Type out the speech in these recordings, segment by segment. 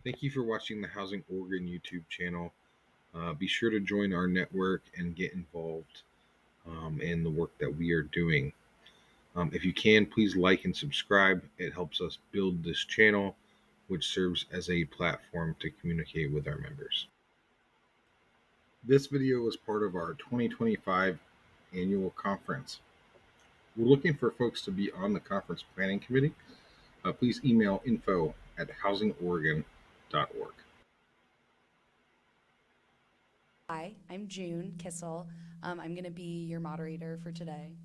Thank you for watching the Housing Oregon YouTube channel. Be sure to join our network and get involved in the work that we are doing. If you can, please like and subscribe. It helps us build this channel, which serves as a platform to communicate with our members. This video is part of our 2025 annual conference. We're looking for folks to be on the conference planning committee. Please email info@housingoregon.org. Hi, I'm June Kissel. I'm going to be your moderator for today.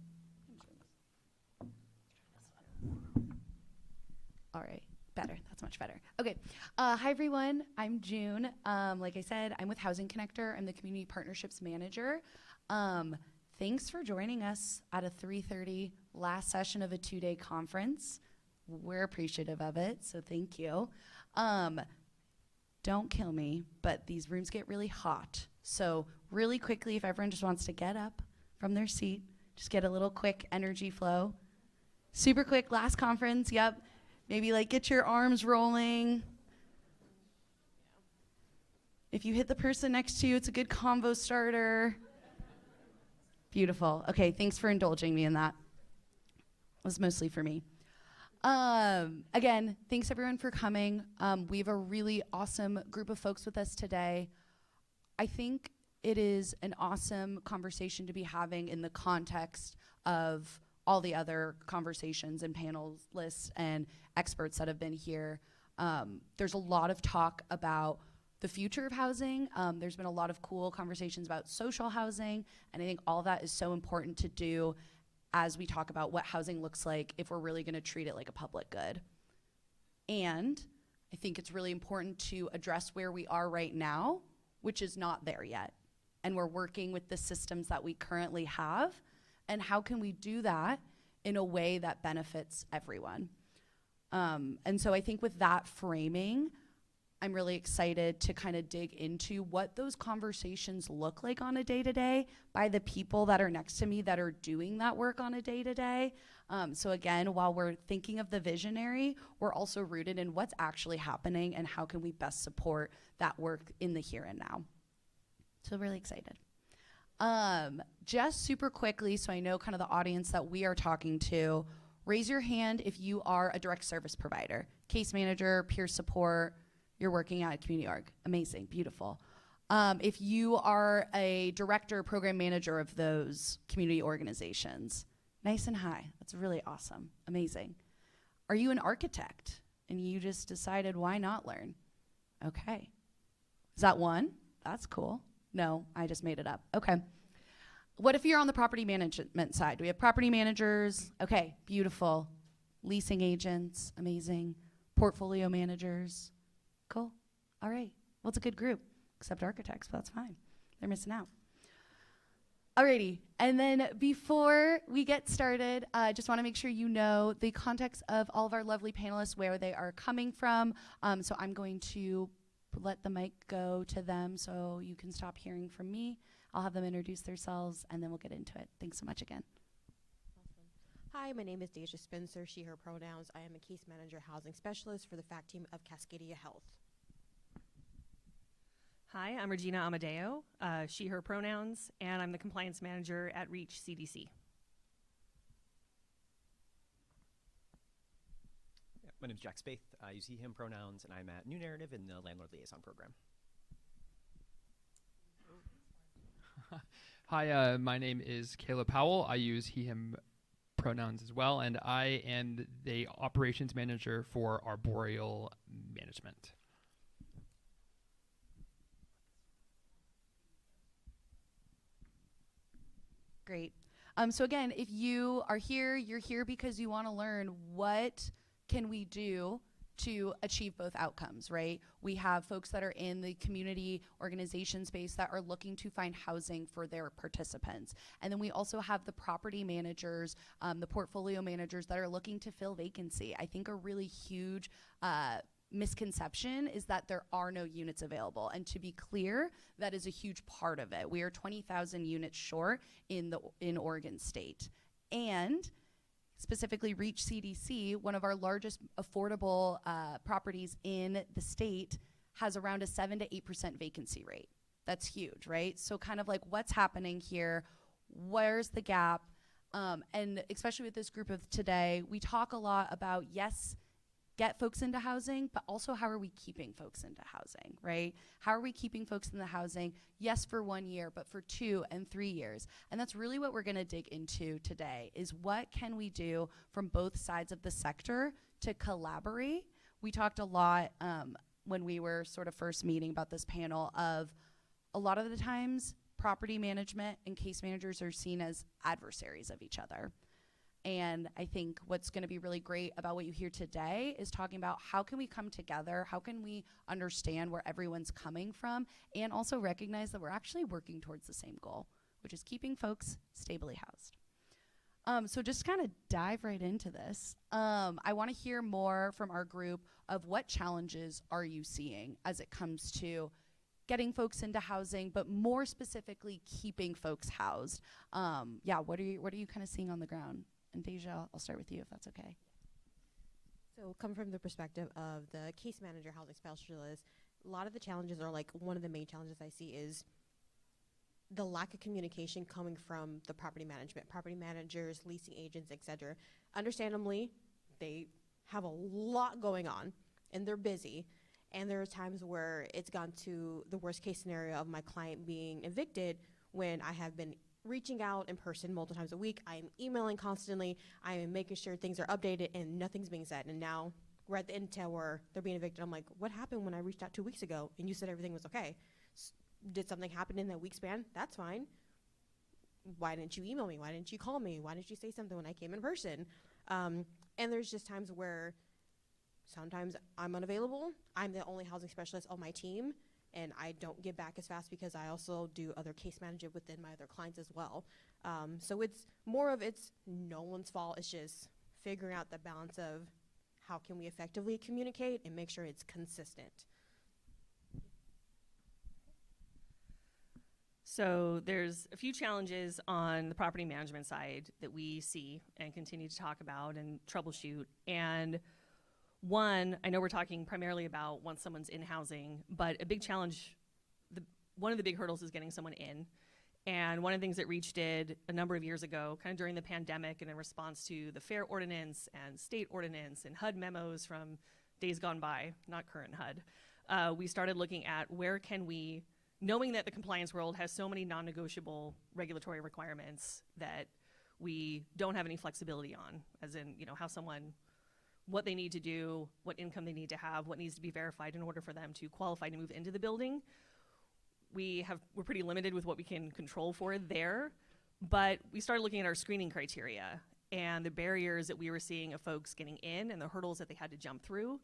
All right, better. That's much better. Okay. Hi, everyone. I'm June. Like I said, I'm with Housing Connector. I'm the Community Partnerships Manager. Thanks for joining us at a 3:30 last session of a 2-day conference. We're appreciative of it, so thank you. Don't kill me, but these rooms get really hot. So really quickly, if everyone just wants to get up from their seat, just get a little quick energy flow. Super quick, last conference, yep. Maybe like get your arms rolling. If you hit the person next to you, it's a good convo starter. Beautiful. Okay, thanks for indulging me in that. It was mostly for me. Again, thanks everyone for coming. We have a really awesome group of folks with us today. I think it is an awesome conversation to be having in the context of all the other conversations and panelists and experts that have been here. There's a lot of talk about the future of housing. There's been a lot of cool conversations about social housing, and I think all of that is so important to do as we talk about what housing looks like if we're really going to treat it like a public good. And I think it's really important to address where we are right now, which is not there yet. And we're working with the systems that we currently have, and how can we do that in a way that benefits everyone. And so I think with that framing, I'm really excited to kind of dig into what those conversations look like on a day-to-day by the people that are next to me that are doing that work on a day-to-day. So again, while we're thinking of the visionary, we're also rooted in what's actually happening and how can we best support that work in the here and now. So really excited. Just super quickly, so I know kind of the audience that we are talking to, raise your hand if you are a direct service provider, case manager, peer support, you're working at a community org. Amazing, beautiful. If you are a director, program manager of those community organizations, nice and high. That's really awesome, amazing. Are you an architect and you just decided why not learn? Okay. Is that one? That's cool. No, I just made it up. Okay. What if you're on the property management side? Do we have property managers? Okay, beautiful. Leasing agents, amazing. Portfolio managers, cool. All right. Well, it's a good group, except architects, but that's fine. They're missing out. Alrighty, and then before we get started, I just want to make sure you know the context of all of our lovely panelists, where they are coming from. So I'm going to let the mic go to them so you can stop hearing from me. I'll have them introduce themselves, and then we'll get into it. Thanks so much again. Awesome. Hi, my name is Deja Spencer, she, her pronouns. I am a case manager housing specialist for the FACT team of Cascadia Health. Hi, I'm Regina Amadeo, she, her pronouns, and I'm the compliance manager at REACH CDC. Yeah, my name is Jack Spaeth. I use he, him pronouns, and I'm at New Narrative in the Landlord Liaison Program. Hi, my name is Caleb Powell. I use he, him pronouns as well, and I am the operations manager for Arboreal Management. Great. So again, if you are here, you're here because you want to learn what can we do to achieve both outcomes, right? We have folks that are in the community organization space that are looking to find housing for their participants. And then we also have the property managers, the portfolio managers that are looking to fill vacancy. I think a really huge misconception is that there are no units available. And to be clear, that is a huge part of it. We are 20,000 units short in Oregon State. And specifically Reach CDC, one of our largest affordable properties in the state, has around a 7 to 8% vacancy rate. That's huge, right? So kind of like what's happening here, where's the gap? And especially with this group of today, we talk a lot about, yes, get folks into housing, but also how are we keeping folks into housing, right? How are we keeping folks in the housing? Yes, for 1 year, but for 2 and 3 years. And that's really what we're gonna dig into today, is what can we do from both sides of the sector to collaborate? We talked a lot when we were sort of first meeting about this panel of a lot of the times property management and case managers are seen as adversaries of each other. And I think what's going to be really great about what you hear today is talking about how can we come together, how can we understand where everyone's coming from, and also recognize that we're actually working towards the same goal, which is keeping folks stably housed. So just kind of dive right into this. I want to hear more from our group of what challenges are you seeing as it comes to getting folks into housing, but more specifically keeping folks housed. Yeah, what are you kind of seeing on the ground? And Deja, I'll start with you if that's okay. So come from the perspective of the case manager, housing specialist, a lot of the challenges are like, one of the main challenges I see is the lack of communication coming from the property management, property managers, leasing agents, etc. Understandably, they have a lot going on and they're busy. And there are times where it's gone to the worst case scenario of my client being evicted when I have been reaching out in person multiple times a week. I am emailing constantly. I am making sure things are updated and nothing's being said. And now we're at the intel where they're being evicted. I'm like, what happened when I reached out 2 weeks ago and you said everything was okay? Did something happen in that week span? That's fine. Why didn't you email me? Why didn't you call me? Why didn't you say something when I came in person? And there's just times where sometimes I'm unavailable. I'm the only housing specialist on my team, and I don't get back as fast because I also do other case management within my other clients as well. So it's more of it's no one's fault. It's just figuring out the balance of how can we effectively communicate and make sure it's consistent. So there's a few challenges on the property management side that we see and continue to talk about and troubleshoot. And one, I know we're talking primarily about once someone's in housing, but a big challenge, one of the big hurdles is getting someone in. And one of the things that Reach did a number of years ago, kind of during the pandemic and in response to the FAIR ordinance and state ordinance and HUD memos from days gone by, not current HUD, we started looking at where can we, knowing that the compliance world has so many non-negotiable regulatory requirements that we don't have any flexibility on, as in, you know, how someone, what they need to do, what income they need to have, what needs to be verified in order for them to qualify to move into the building. We're pretty limited with what we can control for there, but we started looking at our screening criteria and the barriers that we were seeing of folks getting in and the hurdles that they had to jump through.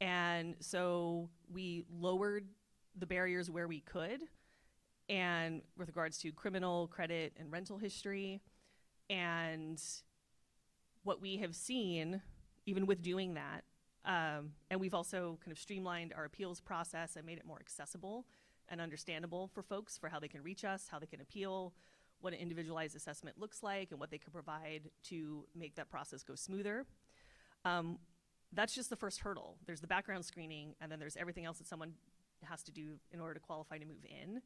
And so we lowered the barriers where we could, and with regards to criminal, credit, and rental history. And what we have seen, even with doing that, and we've also kind of streamlined our appeals process and made it more accessible and understandable for folks for how they can reach us, how they can appeal, what an individualized assessment looks like, and what they can provide to make that process go smoother. That's just the first hurdle. There's the background screening, and then there's everything else that someone has to do in order to qualify to move in.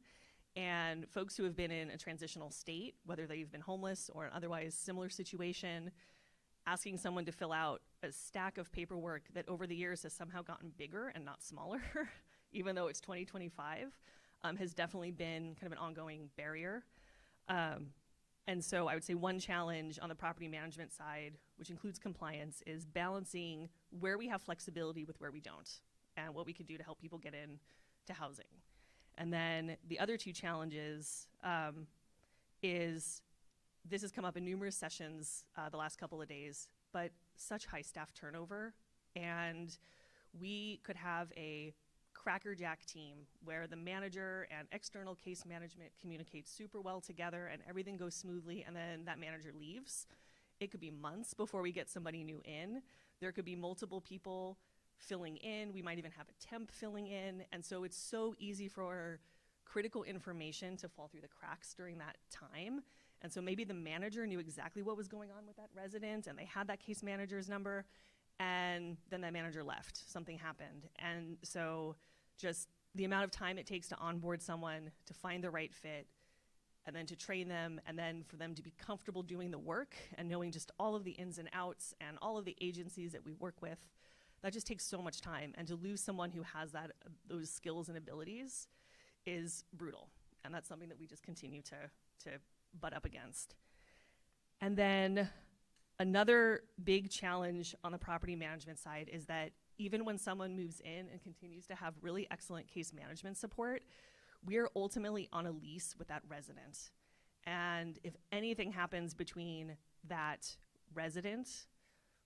And folks who have been in a transitional state, whether they've been homeless or an otherwise similar situation, asking someone to fill out a stack of paperwork that over the years has somehow gotten bigger and not smaller, even though it's 2025, has definitely been kind of an ongoing barrier. And so I would say one challenge on the property management side, which includes compliance, is balancing where we have flexibility with where we don't, and what we can do to help people get in to housing. And then the other two challenges is, this has come up in numerous sessions the last couple of days, but such high staff turnover. And we could have a crackerjack team where the manager and external case management communicate super well together and everything goes smoothly, and then that manager leaves. It could be months before we get somebody new in. There could be multiple people filling in. We might even have a temp filling in. And so it's so easy for critical information to fall through the cracks during that time. And so maybe the manager knew exactly what was going on with that resident and they had that case manager's number, and then that manager left. Something happened. And so just the amount of time it takes to onboard someone, to find the right fit, and then to train them, and then for them to be comfortable doing the work and knowing just all of the ins and outs and all of the agencies that we work with, that just takes so much time. And to lose someone who has those skills and abilities is brutal. And that's something that we just continue to butt up against. And then another big challenge on the property management side is that even when someone moves in and continues to have really excellent case management support, we are ultimately on a lease with that resident. And if anything happens between that resident,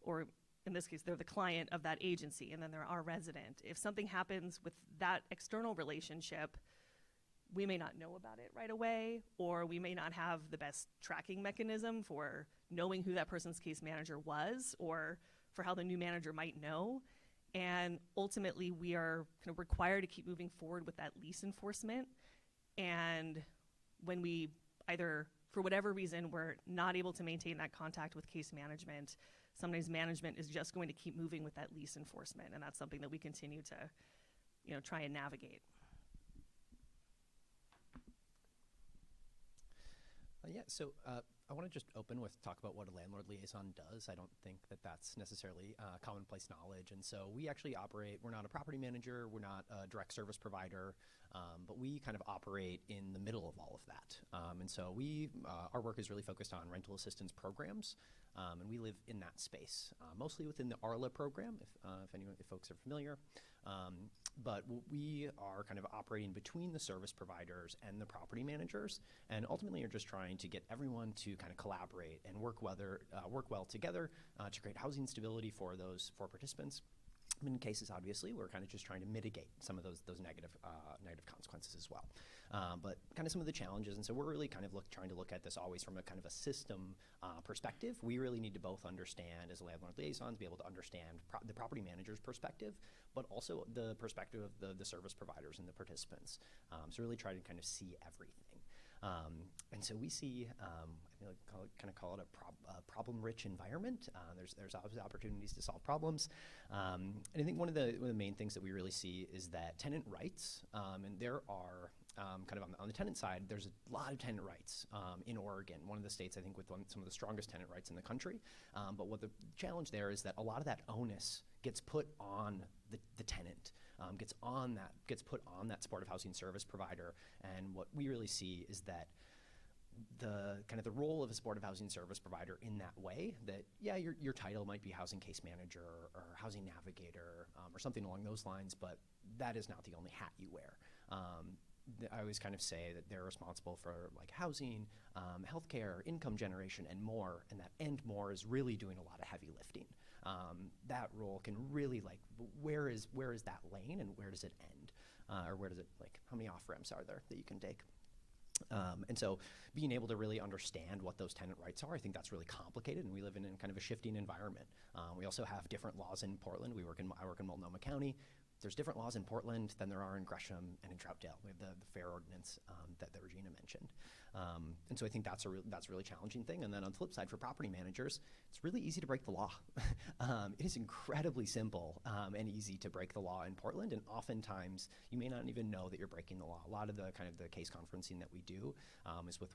or in this case, they're the client of that agency, and then they're our resident, if something happens with that external relationship, we may not know about it right away, or we may not have the best tracking mechanism for knowing who that person's case manager was, or for how the new manager might know. And ultimately, we are kind of required to keep moving forward with that lease enforcement. And when we either, for whatever reason, we're not able to maintain that contact with case management, sometimes management is just going to keep moving with that lease enforcement. And that's something that we continue to, try and navigate. So I want to just open with talk about what a landlord liaison does. I don't think that that's necessarily commonplace knowledge. And so we actually operate, we're not a property manager, we're not a direct service provider, but we kind of operate in the middle of all of that. And so our work is really focused on rental assistance programs, and we live in that space, mostly within the ARLA program, if folks are familiar. But we are kind of operating between the service providers and the property managers, and ultimately are just trying to get everyone to kind of collaborate and work well together to create housing stability for participants. In cases, obviously, we're kind of just trying to mitigate some of those negative consequences as well. But kind of some of the challenges, and so we're really kind of trying to look at this always from a kind of a system perspective. We really need to both understand, as landlord liaisons, be able to understand the property manager's perspective, but also the perspective of the service providers and the participants. So really try to kind of see everything. And so we see, call it a problem-rich environment. There's obviously opportunities to solve problems. And I think one of the main things that we really see is that tenant rights, and there are kind of on the tenant side, there's a lot of tenant rights in Oregon, one of the states, I think, with some of the strongest tenant rights in the country. But what the challenge there is that a lot of that onus gets put on the tenant, gets put on that supportive housing service provider. And what we really see is that the role of a supportive housing service provider in that way, that your title might be housing case manager or housing navigator or something along those lines, but that is not the only hat you wear. I always kind of say that they're responsible for like housing, healthcare, income generation, and more, and that and more is really doing a lot of heavy lifting. That role can really, like, where is that lane and where does it end? Or where does it, like, how many off-ramps are there that you can take? And so being able to really understand what those tenant rights are, I think that's really complicated, and we live in kind of a shifting environment. We also have different laws in Portland. I work in Multnomah County. There's different laws in Portland than there are in Gresham and in Troutdale. We have the fair ordinance that Regina mentioned. And so I think that's a really challenging thing. And then on the flip side, for property managers, it's really easy to break the law. It is incredibly simple and easy to break the law in Portland, and oftentimes you may not even know that you're breaking the law. A lot of the kind of the case conferencing that we do is with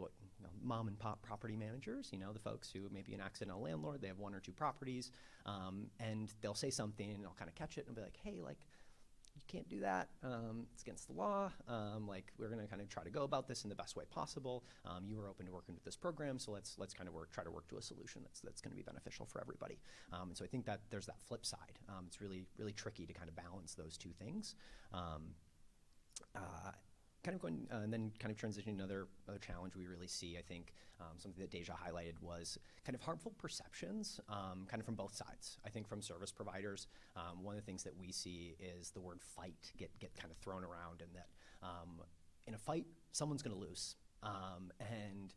mom and pop property managers, the folks who may be an accidental landlord, they have one or two properties, and they'll say something and I'll kind of catch it and be like, hey, like, you can't do that. It's against the law. We're going to kind of try to go about this in the best way possible. You were open to working with this program, so let's kind of try to work to a solution that's going to be beneficial for everybody. And so I think that there's that flip side. It's really, really tricky to kind of balance those two things. Kind of going and then kind of transitioning to another challenge we really see, I think, something that Deja highlighted was kind of harmful perceptions, kind of from both sides. I think from service providers, one of the things that we see is the word fight get kind of thrown around, and that in a fight, someone's going to lose. And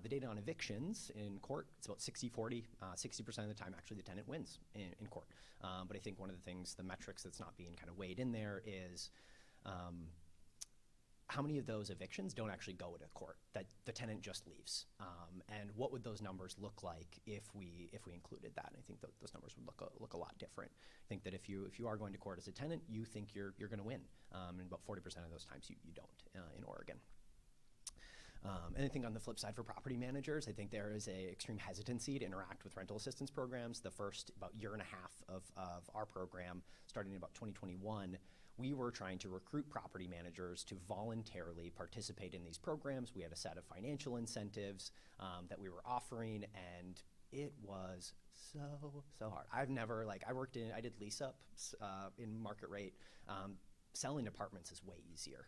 the data on evictions in court, it's about 60-40. 60% of the time, actually, the tenant wins in court. But I think one of the things, the metrics that's not being kind of weighed in there is how many of those evictions don't actually go to court, that the tenant just leaves? And what would those numbers look like if we included that? And I think those numbers would look a lot different. I think that if you are going to court as a tenant, you think you're going to win, and about 40% of those times you don't in Oregon. And I think on the flip side for property managers, I think there is a extreme hesitancy to interact with rental assistance programs. The first about year and a half of our program, starting in about 2021, we were trying to recruit property managers to voluntarily participate in these programs. We had a set of financial incentives that we were offering, and it was so hard. I did lease ups in market rate. Selling apartments is way easier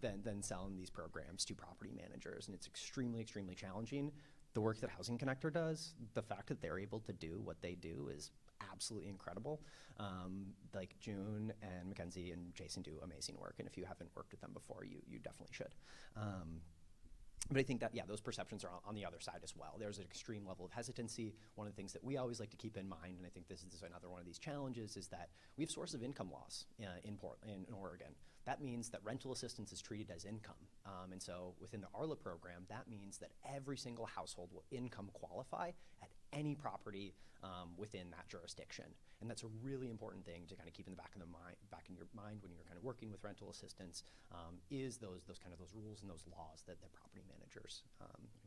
than selling these programs to property managers, and it's extremely challenging. The work that Housing Connector does, the fact that they're able to do what they do is absolutely incredible. Like June and Mackenzie and Jason do amazing work, and if you haven't worked with them before, you definitely should. But I think that, those perceptions are on the other side as well. There's an extreme level of hesitancy. One of the things that we always like to keep in mind, and I think this is another one of these challenges, is that we have source of income laws in Oregon. That means that rental assistance is treated as income. And so within the ARLA program, that means that every single household will income qualify at any property within that jurisdiction. And that's a really important thing to kind of keep in the back in your mind when you're kind of working with rental assistance, is those rules and those laws that property managers,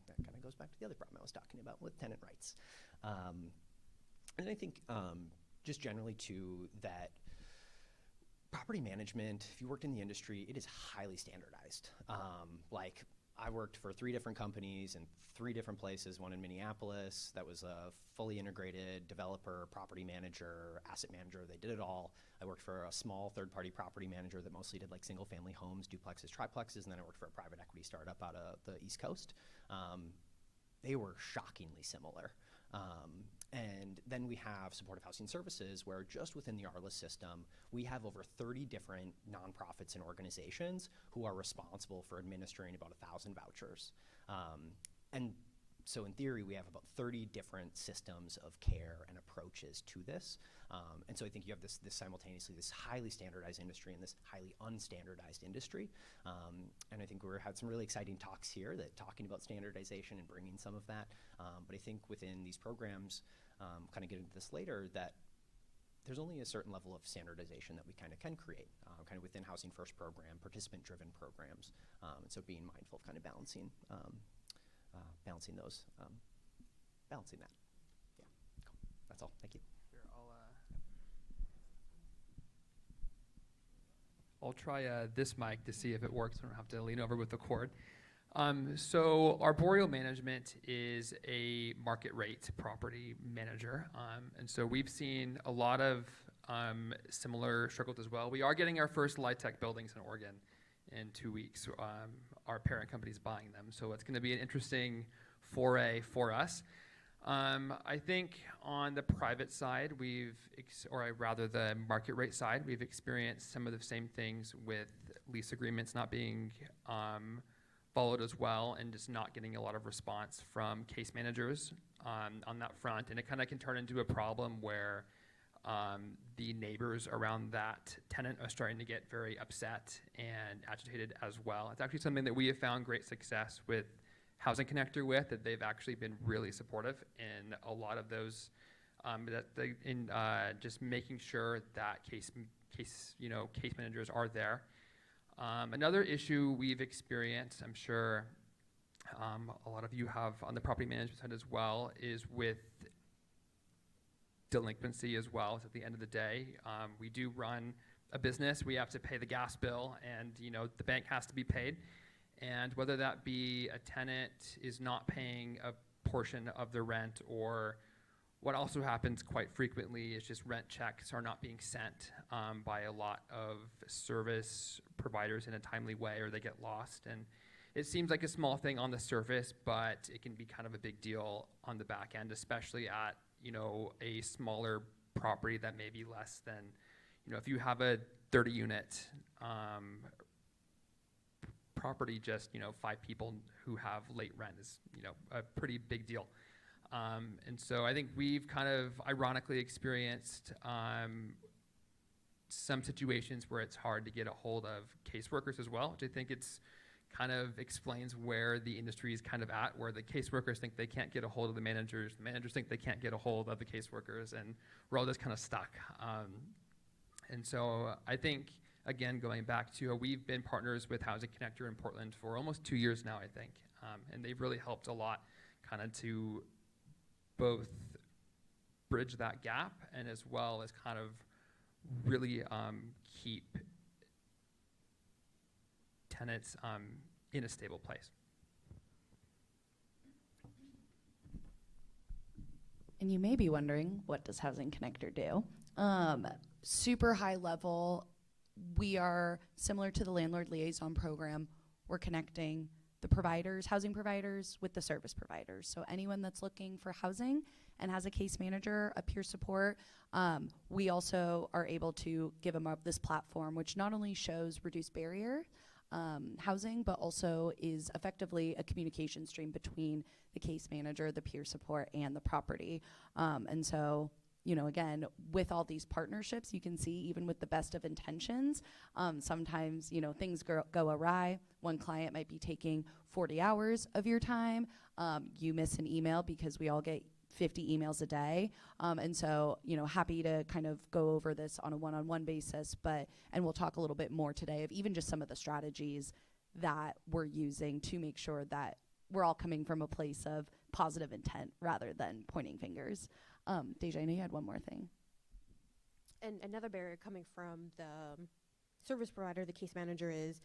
that kind of goes back to the other problem I was talking about with tenant rights. And I think just generally too, that property management, if you worked in the industry, it is highly standardized. Like I worked for 3 different companies in 3 different places, one in Minneapolis that was a fully integrated developer, property manager, asset manager. They did it all. I worked for a small third-party property manager that mostly did like single-family homes, duplexes, triplexes, and then I worked for a private equity startup out of the East Coast. They were shockingly similar. And then we have supportive housing services, where just within the ARLA system, we have over 30 different nonprofits and organizations who are responsible for administering about 1,000 vouchers. And so in theory, we have about 30 different systems of care and approaches to this. And so I think you have this simultaneously, this highly standardized industry and this highly unstandardized industry. And I think we had some really exciting talks here that talking about standardization and bringing some of that. But I think within these programs, kind of get into this later, that there's only a certain level of standardization that we kind of can create, kind of within Housing First program, participant-driven programs. And so being mindful of kind of balancing those, balancing that. Yeah, cool. That's all. Thank you. Sure, I'll try this mic to see if it works. I don't have to lean over with the cord. So arboreal management is a market rate property manager. And so we've seen a lot of similar struggles as well. We are getting our first LIHTC buildings in Oregon in 2 weeks. Our parent company is buying them. So it's going to be an interesting foray for us. I think on the private side, or rather the market rate side, we've experienced some of the same things with lease agreements not being followed as well, and just not getting a lot of response from case managers on that front. And it kind of can turn into a problem where the neighbors around that tenant are starting to get very upset and agitated as well. It's actually something that we have found great success with Housing Connector with, that they've actually been really supportive in a lot of those, just making sure that case managers are there. Another issue we've experienced, I'm sure a lot of you have on the property management side as well, is with delinquency as well. So at the end of the day, we do run a business. We have to pay the gas bill, and the bank has to be paid. And whether that be a tenant is not paying a portion of the rent, or what also happens quite frequently is just rent checks are not being sent by a lot of service providers in a timely way, or they get lost. And it seems like a small thing on the surface, but it can be kind of a big deal on the back end, especially at a smaller property that may be less than, if you have a 30 unit property, just 5 people who have late rent is a pretty big deal. And so I think we've kind of ironically experienced some situations where it's hard to get a hold of caseworkers as well, which I think it's kind of explains where the industry is kind of at, where the caseworkers think they can't get a hold of the managers think they can't get a hold of the caseworkers, and we're all just kind of stuck. And so I think, again, going back to, we've been partners with Housing Connector in Portland for almost 2 years now, I think, and they've really helped a lot kind of to both bridge that gap and as well as kind of really keep tenants in a stable place. And you may be wondering, what does Housing Connector do? Super high level, we are similar to the landlord liaison program. We're connecting the providers, housing providers, with the service providers. So anyone that's looking for housing and has a case manager, a peer support, we also are able to give them up this platform, which not only shows reduced barrier housing, but also is effectively a communication stream between the case manager, the peer support, and the property. And so, you know, again, with all these partnerships, you can see even with the best of intentions, sometimes, you know, things go awry. One client might be taking 40 hours of your time. You miss an email, because we all get 50 emails a day. And so, you know, happy to kind of go over this on a one-on-one basis, and we'll talk a little bit more today of even just some of the strategies that we're using to make sure that we're all coming from a place of positive intent rather than pointing fingers. Deja, I know you had one more thing. And another barrier coming from the service provider, the case manager, is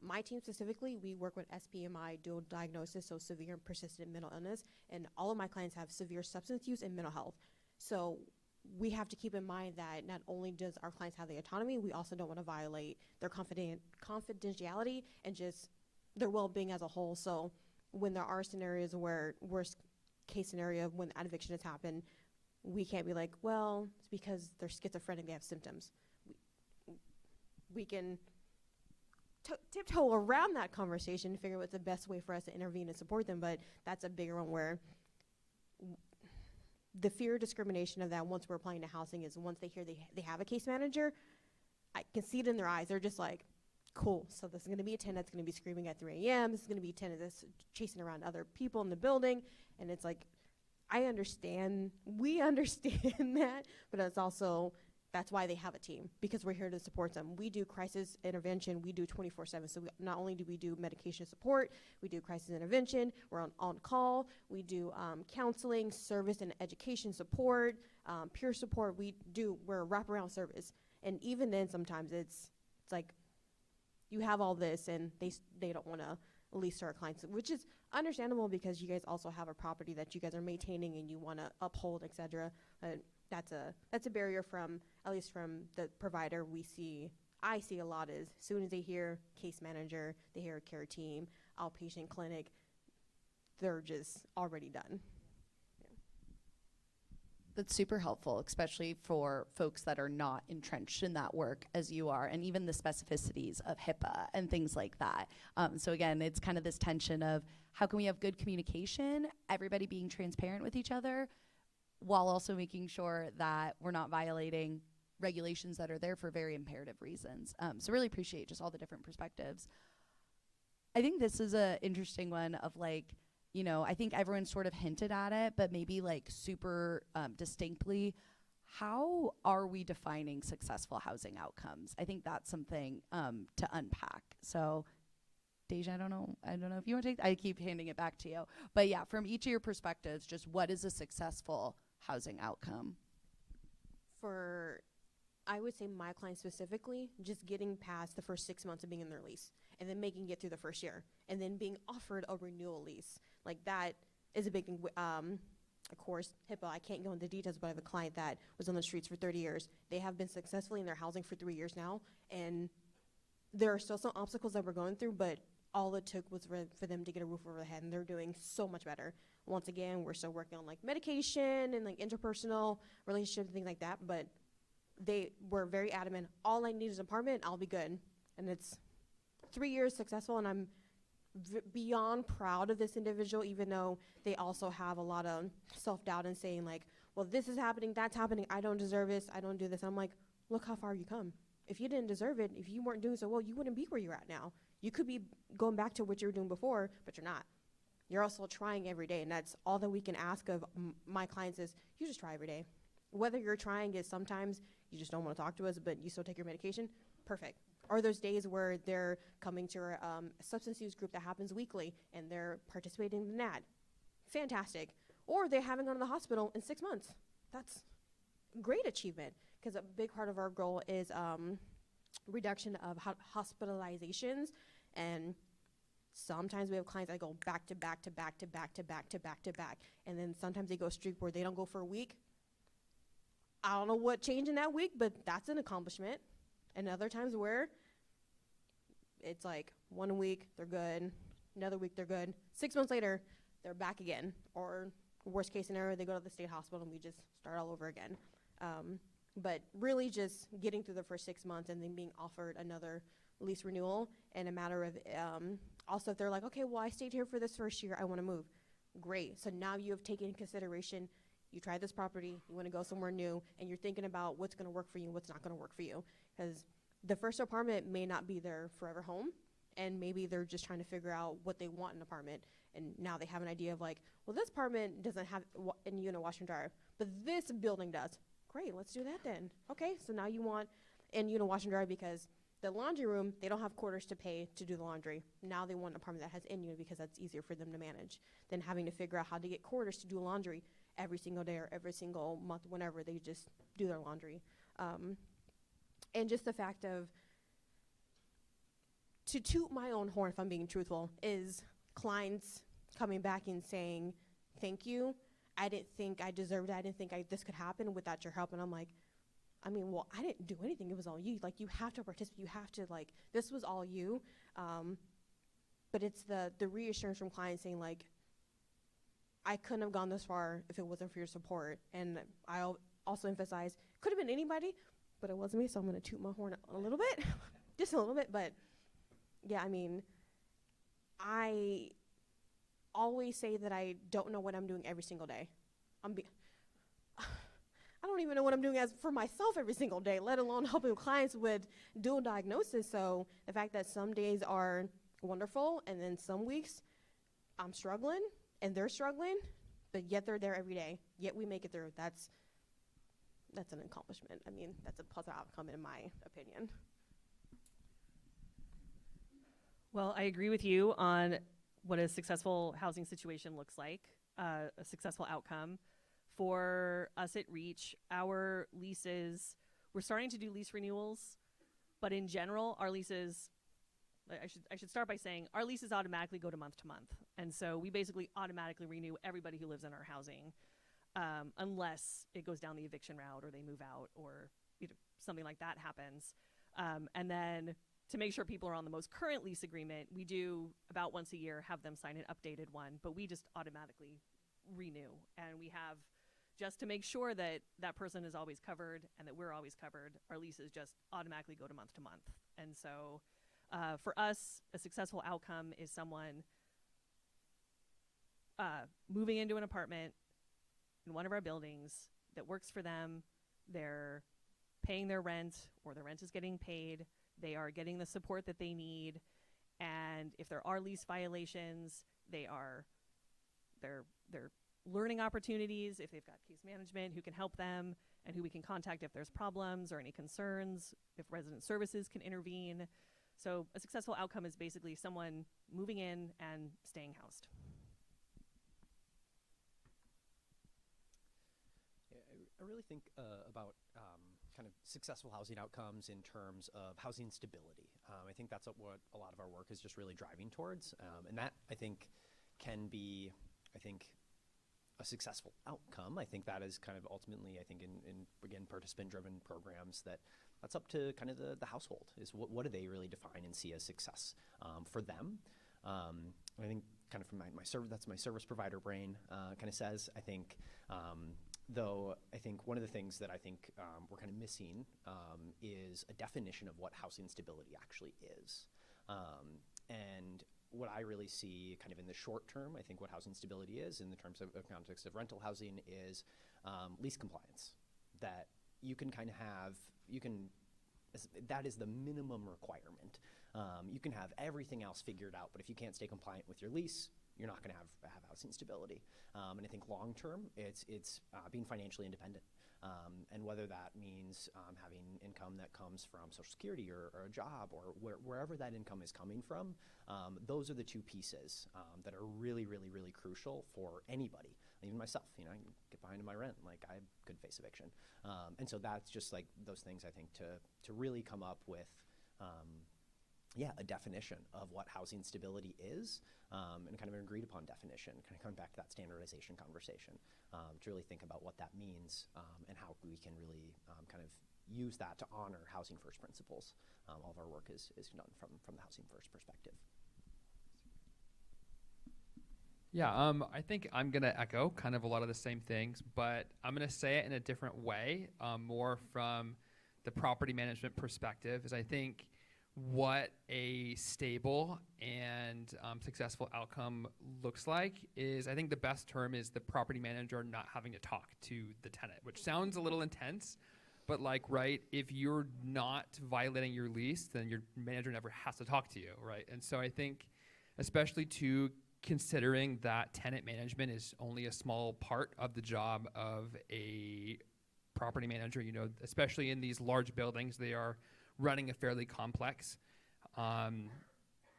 my team specifically, we work with SPMI dual diagnosis, so severe and persistent mental illness, and all of my clients have severe substance use and mental health. So we have to keep in mind that not only does our clients have the autonomy, we also don't want to violate their confidentiality and just their well-being as a whole. So when there are scenarios where, worst case scenario, when an eviction has happened, we can't be like, well, it's because they're schizophrenic, they have symptoms. We can tiptoe around that conversation and figure out what's the best way for us to intervene and support them, but that's a bigger one where the fear of discrimination of that once we're applying to housing is once they hear they have a case manager, I can see it in their eyes. They're just like, cool, so this is going to be a tenant that's going to be screaming at 3 a.m. This is going to be a tenant that's chasing around other people in the building, and it's like, we understand that, but it's also, that's why they have a team, because we're here to support them. We do crisis intervention, we do 24/7, so not only do we do medication support, we do crisis intervention, we're on call, we do counseling, service and education support, peer support, we're a wraparound service. And even then, sometimes it's like, you have all this and they don't want to lease to our clients, which is understandable because you guys also have a property that you guys are maintaining and you want to uphold, etc. But that's a barrier from, at least from the provider I see a lot is, as soon as they hear case manager, they hear a care team, outpatient clinic, they're just already done. That's super helpful, especially for folks that are not entrenched in that work as you are, and even the specificities of HIPAA and things like that. So again, it's kind of this tension of how can we have good communication, everybody being transparent with each other, while also making sure that we're not violating regulations that are there for very imperative reasons. So really appreciate just all the different perspectives. I think this is an interesting one of like, you know, I think everyone sort of hinted at it, but maybe like super distinctly, how are we defining successful housing outcomes? I think that's something to unpack. So Deja, I don't know if you want to take, I keep handing it back to you. But yeah, from each of your perspectives, just what is a successful housing outcome? I would say my clients specifically, just getting past the first 6 months of being in their lease and then making it through the first year and then being offered a renewal lease. Like that is a big thing. Of course, HIPAA, I can't go into details, but I have a client that was on the streets for 30 years. They have been successfully in their housing for 3 years now. And there are still some obstacles that we're going through, but all it took was for them to get a roof over their head, and they're doing so much better. Once again, we're still working on like medication and like interpersonal relationships and things like that, but they were very adamant, all I need is an apartment, I'll be good. And it's 3 years successful, and I'm beyond proud of this individual, even though they also have a lot of self-doubt and saying like, well, this is happening, that's happening, I don't deserve this, I don't do this. I'm like, look how far you come. If you didn't deserve it, if you weren't doing so well, you wouldn't be where you're at now. You could be going back to what you were doing before, but you're not. You're also trying every day, and that's all that we can ask of my clients is you just try every day. Whether you're trying is sometimes you just don't want to talk to us, but you still take your medication, perfect. Or there's days where they're coming to a substance use group that happens weekly, and they're participating in that. Fantastic. Or they haven't gone to the hospital in 6 months. That's great achievement, because a big part of our goal is reduction of hospitalizations, and sometimes we have clients that go back to back to back to back to back to back to back, and then sometimes they go a streak where they don't go for a week. I don't know what changed in that week, but that's an accomplishment. And other times where it's like 1 week they're good, another week they're good, 6 months later they're back again, or worst case scenario they go to the state hospital and we just start all over again. But really just getting through the first 6 months and then being offered another lease renewal, and a matter of also if they're like, okay, well I stayed here for this first year, I want to move. Great. So now you have taken into consideration, you tried this property, you want to go somewhere new, and you're thinking about what's going to work for you and what's not going to work for you. Because the first apartment may not be their forever home, and maybe they're just trying to figure out what they want in an apartment. And now they have an idea of like, well, this apartment doesn't have a unit washer and dryer, but this building does. Great, let's do that then. Okay, so now you want in unit washer and dryer because the laundry room, they don't have quarters to pay to do the laundry. Now they want an apartment that has in unit because that's easier for them to manage than having to figure out how to get quarters to do laundry every single day or every single month, whenever they just do their laundry. And just the fact of, to toot my own horn, if I'm being truthful, is clients coming back and saying, thank you. I didn't think I deserved it. I didn't think this could happen without your help. And I'm like, I mean, well, I didn't do anything. It was all you. Like, you have to participate. You have to, like, this was all you. But it's the reassurance from clients saying, like, I couldn't have gone this far if it wasn't for your support. And I'll also emphasize, could have been anybody, but it wasn't me, so I'm going to toot my horn a little bit, just a little bit. But, yeah, I mean, I always say that I don't know what I'm doing every single day. I don't even know what I'm doing as for myself every single day, let alone helping clients with dual diagnosis. So the fact that some days are wonderful and then some weeks I'm struggling and they're struggling, but yet they're there every day, yet we make it through. That's an accomplishment. I mean, that's a positive outcome in my opinion. Well, I agree with you on what a successful housing situation looks like, a successful outcome. For us at Reach, our leases, we're starting to do lease renewals, but in general, our leases, I should start by saying our leases automatically go to month. And so we basically automatically renew everybody who lives in our housing, unless it goes down the eviction route or they move out or something like that happens. And then to make sure people are on the most current lease agreement, we do about once a year have them sign an updated one, but we just automatically renew. And we have, just to make sure that that person is always covered and that we're always covered, our leases just automatically go to month. And so for us, a successful outcome is someone moving into an apartment in one of our buildings that works for them. They're paying their rent, or their rent is getting paid. They are getting the support that they need. And if there are lease violations, they're learning opportunities, if they've got case management who can help them and who we can contact if there's problems or any concerns, if resident services can intervene. So a successful outcome is basically someone moving in and staying housed. Yeah, I really think about kind of successful housing outcomes in terms of housing stability. I think that's what a lot of our work is just really driving towards. And that, I think, can be, a successful outcome. I think that is kind of ultimately, I think, in again, participant-driven programs, that's up to kind of the household, is what do they really define and see as success for them. I think kind of from that's my service provider brain kind of says, I think, though I think one of the things that I think we're kind of missing is a definition of what housing stability actually is. And what I really see kind of in the short term, I think what housing stability is in the terms of context of rental housing is lease compliance. That you can kind of have, that is the minimum requirement. You can have everything else figured out, but if you can't stay compliant with your lease, you're not going to have housing stability. And I think long term, it's being financially independent. And whether that means having income that comes from Social Security or a job or wherever that income is coming from, those are the two pieces that are really, really, really crucial for anybody. Even myself, I can get behind on my rent. Like, I could face eviction. And so that's just like those things, I think, to really come up with a definition of what housing stability is, and kind of an agreed upon definition, kind of coming back to that standardization conversation, to really think about what that means, and how we can really kind of use that to honor housing first principles. All of our work is done from the housing first perspective. Yeah, I think I'm going to echo kind of a lot of the same things, but I'm going to say it in a different way, more from the property management perspective, is I think what a stable and successful outcome looks like is, I think the best term is the property manager not having to talk to the tenant, which sounds a little intense, but like, right, if you're not violating your lease, then your manager never has to talk to you, right? And so I think, especially to considering that tenant management is only a small part of the job of a property manager, especially in these large buildings, they are running a fairly complex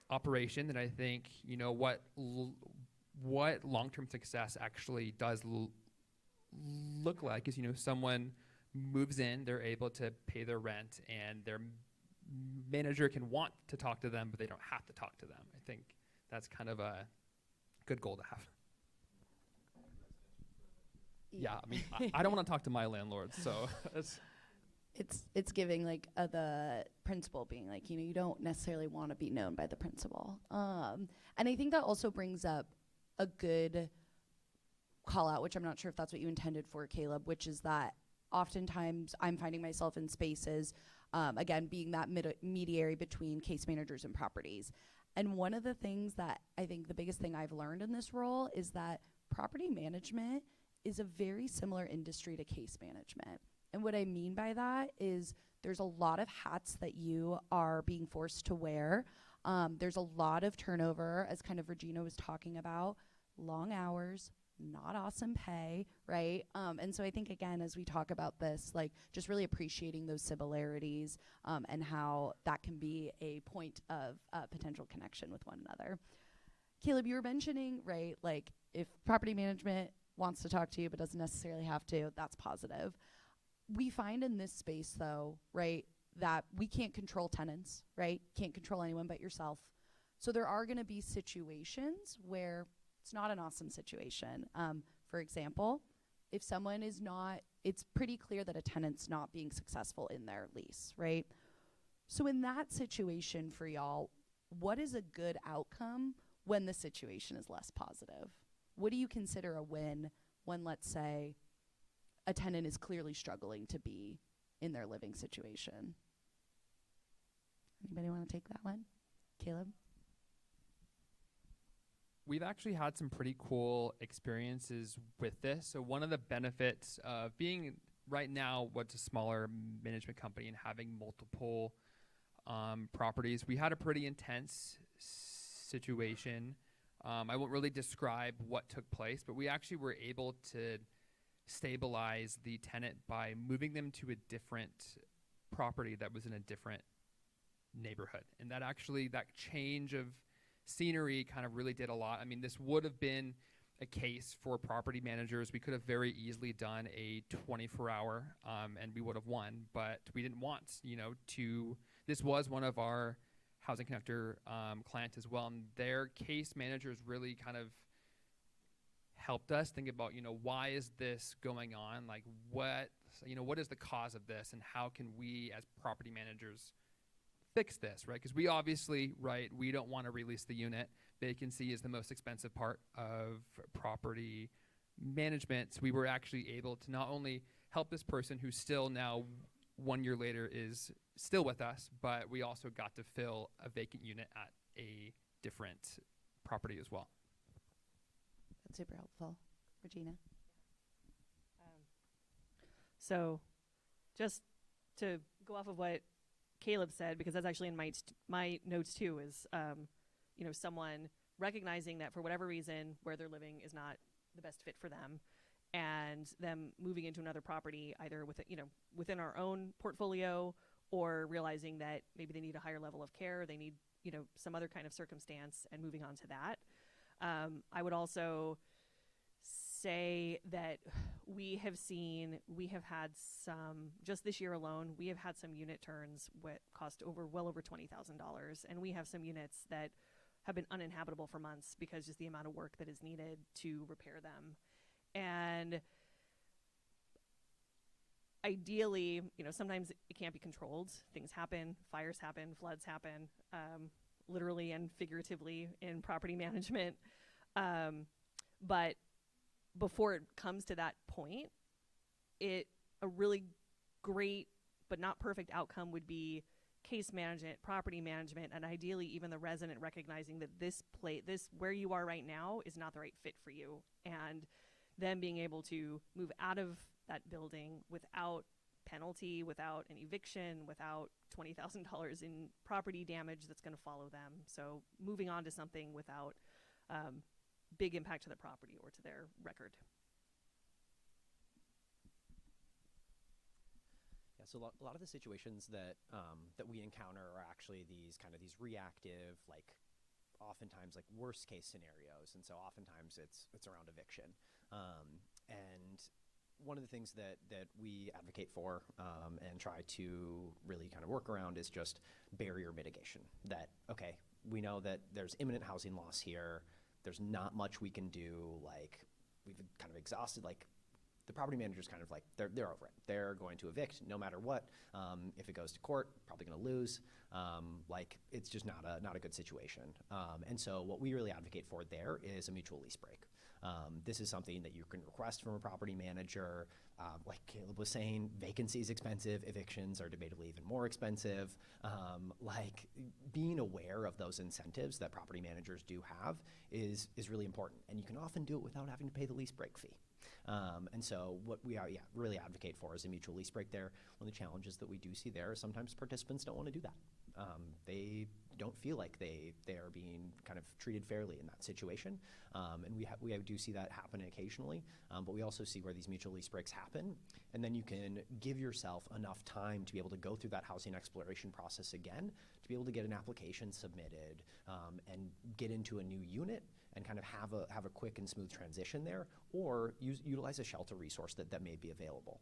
operation. And I think, what long-term success actually does look like is, someone moves in, they're able to pay their rent, and their manager can want to talk to them, but they don't have to talk to them. I think that's kind of a good goal to have. Yeah, I mean, I don't want to talk to my landlord, so it's giving like the principal being like, you don't necessarily want to be known by the principal. And I think that also brings up a good call out, which I'm not sure if that's what you intended for, Caleb, which is that oftentimes I'm finding myself in spaces, again, being that mediary between case managers and properties. And one of the things that I think the biggest thing I've learned in this role is that property management is a very similar industry to case management. And what I mean by that is there's a lot of hats that you are being forced to wear. There's a lot of turnover, as kind of Regina was talking about, long hours, not awesome pay, right? And so I think, again, as we talk about this, like just really appreciating those similarities, and how that can be a point of potential connection with one another. Caleb, you were mentioning, right, like if property management wants to talk to you but doesn't necessarily have to, that's positive. We find in this space, though, right, that we can't control tenants, right? Can't control anyone but yourself. So there are going to be situations where it's not an awesome situation. For example, if someone is not, it's pretty clear that a tenant's not being successful in their lease, right? So in that situation for y'all, what is a good outcome when the situation is less positive? What do you consider a win when, let's say, a tenant is clearly struggling to be in their living situation? Anybody want to take that one? Caleb? We've actually had some pretty cool experiences with this. So one of the benefits of being right now what's a smaller management company and having multiple properties, we had a pretty intense situation. I won't really describe what took place, but we actually were able to stabilize the tenant by moving them to a different property that was in a different neighborhood. And that actually, that change of scenery kind of really did a lot. I mean, this would have been a case for property managers. We could have very easily done a 24-hour and we would have won, but we didn't want, this was one of our Housing Connector clients as well. And their case managers really kind of helped us think about, why is this going on? Like what is the cause of this, and how can we as property managers fix this, right? Because we obviously, right, we don't want to release the unit. Vacancy is the most expensive part of property management. So we were actually able to not only help this person who still now 1 year later is still with us, but we also got to fill a vacant unit at a different property as well. That's super helpful. Regina? So just to go off of what Caleb said, because that's actually in my notes too, is someone recognizing that for whatever reason where they're living is not the best fit for them, and them moving into another property either within our own portfolio, or realizing that maybe they need a higher level of care, they need some other kind of circumstance, and moving on to that. I would also say that we have had some, just this year alone, we have had some unit turns what cost well over $20,000, and we have some units that have been uninhabitable for months because just the amount of work that is needed to repair them. And ideally, sometimes it can't be controlled. Things happen, fires happen, floods happen, literally and figuratively in property management. But before it comes to that point, a really great but not perfect outcome would be case management, property management, and ideally even the resident recognizing that this where you are right now is not the right fit for you, and them being able to move out of that building without penalty, without an eviction, without $20,000 in property damage that's going to follow them. So moving on to something without big impact to the property or to their record. Yeah, so a lot of the situations that that we encounter are actually these reactive, like oftentimes like worst case scenarios, and so oftentimes it's around eviction. And one of the things that we advocate for and try to really kind of work around is just barrier mitigation. That, okay, we know that there's imminent housing loss here. There's not much we can do. Like, we've kind of exhausted, like, the property manager's kind of like, they're over it. They're going to evict no matter what. If it goes to court, probably going to lose. Like, it's just not a good situation. And so what we really advocate for there is a mutual lease break. This is something that you can request from a property manager. Like Caleb was saying, vacancy is expensive. Evictions are debatably even more expensive. Like, being aware of those incentives that property managers do have is really important. And you can often do it without having to pay the lease break fee. And so what we really advocate for is a mutual lease break there. One of the challenges that we do see there is sometimes participants don't want to do that. They don't feel like they are being kind of treated fairly in that situation. And we do see that happen occasionally, but we also see where these mutual lease breaks happen. And then you can give yourself enough time to be able to go through that housing exploration process again, to be able to get an application submitted and get into a new unit and kind of have a quick and smooth transition there, or utilize a shelter resource that may be available.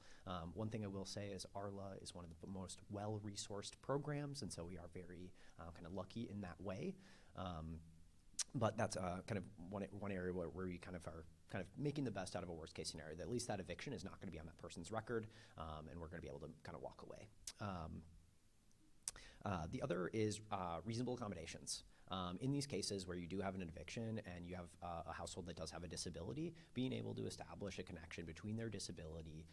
One thing I will say is ARLA is one of the most well-resourced programs, and so we are very kind of lucky in that way. But that's kind of one area where we kind of are kind of making the best out of a worst case scenario, that at least that eviction is not going to be on that person's record, and we're going to be able to kind of walk away. The other is reasonable accommodations. In these cases where you do have an eviction and you have a household that does have a disability, being able to establish a connection between their disability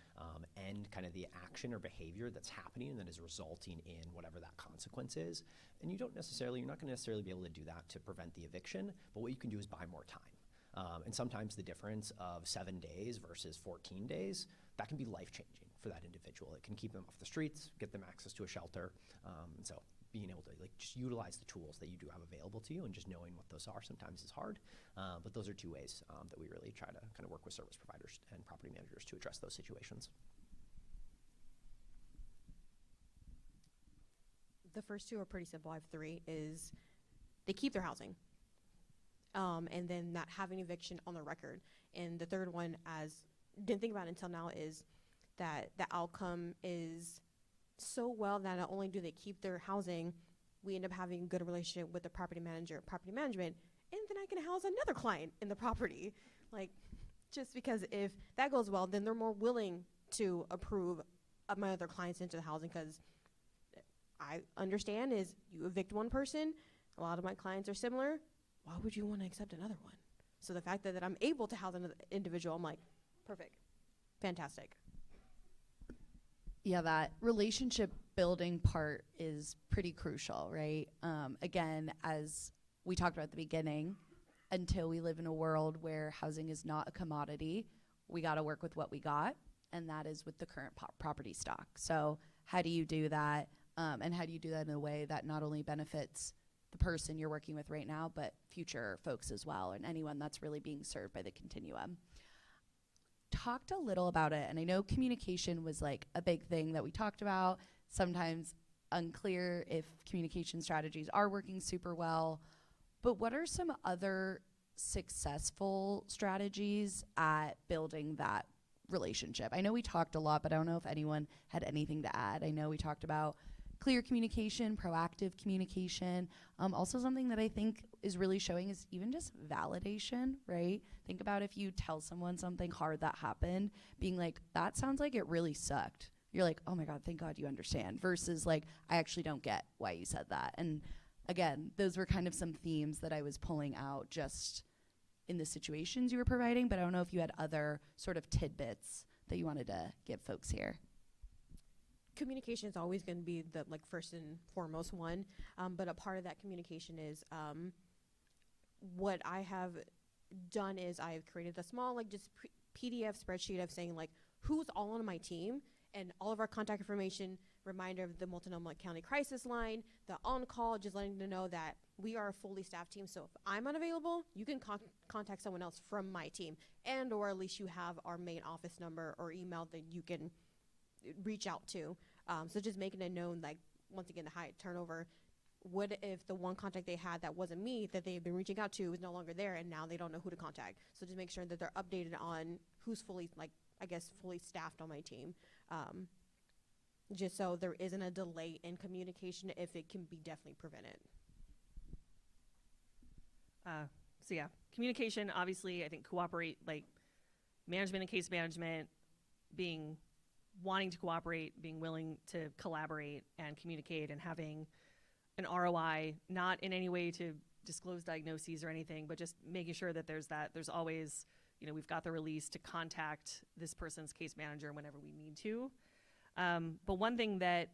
and kind of the action or behavior that's happening that is resulting in whatever that consequence is. And you're not going to necessarily be able to do that to prevent the eviction, but what you can do is buy more time. And sometimes the difference of 7 days versus 14 days, that can be life-changing for that individual. It can keep them off the streets, get them access to a shelter. And so being able to just utilize the tools that you do have available to you, and just knowing what those are sometimes is hard. But those are two ways that we really try to kind of work with service providers and property managers to address those situations. The first two are pretty simple. I have three. Is they keep their housing, and then not having eviction on the record. And the third one, as didn't think about it until now, is that the outcome is so well that not only do they keep their housing, we end up having a good relationship with the property manager, property management, and then I can house another client in the property. Like, just because if that goes well, then they're more willing to approve of my other clients into the housing, because I understand is you evict one person, a lot of my clients are similar, why would you want to accept another one? So the fact that I'm able to house another individual, I'm like, perfect, fantastic. Yeah, that relationship building part is pretty crucial, right? Again, as we talked about at the beginning, until we live in a world where housing is not a commodity, we got to work with what we got. and that is with the current property stock. So how do you do that? And how do you do that in a way that not only benefits the person you're working with right now, but future folks as well, and anyone that's really being served by the continuum? Talked a little about it, and I know communication was like a big thing that we talked about. Sometimes unclear if communication strategies are working super well, but what are some other successful strategies at building that relationship? I know we talked a lot, but I don't know if anyone had anything to add. I know we talked about clear communication, proactive communication. Also something that I think is really showing is even just validation, right? Think about if you tell someone something hard that happened, being like, that sounds like it really sucked. You're like, oh my God, thank God you understand, versus like, I actually don't get why you said that. And again, those were kind of some themes that I was pulling out just in the situations you were providing, but I don't know if you had other sort of tidbits that you wanted to give folks here. Communication is always going to be the like first and foremost one, but a part of that communication is what I have done is I've created a small like just PDF spreadsheet of saying like who's all on my team and all of our contact information, reminder of the Multnomah County crisis line, the on-call, just letting them know that we are a fully staffed team. So if I'm unavailable, you can contact someone else from my team, and or at least you have our main office number or email that you can reach out to. So just making it known, like, once again, the high turnover. What if the one contact they had that wasn't me, that they've been reaching out to, is no longer there, and now they don't know who to contact? So just make sure that they're updated on who's fully, like, I guess, fully staffed on my team. Just so there isn't a delay in communication if it can be definitely prevented. So yeah, communication, obviously, I think cooperate, like management and case management, wanting to cooperate, being willing to collaborate and communicate, and having an ROI, not in any way to disclose diagnoses or anything, but just making sure that there's always, we've got the release to contact this person's case manager whenever we need to. But one thing that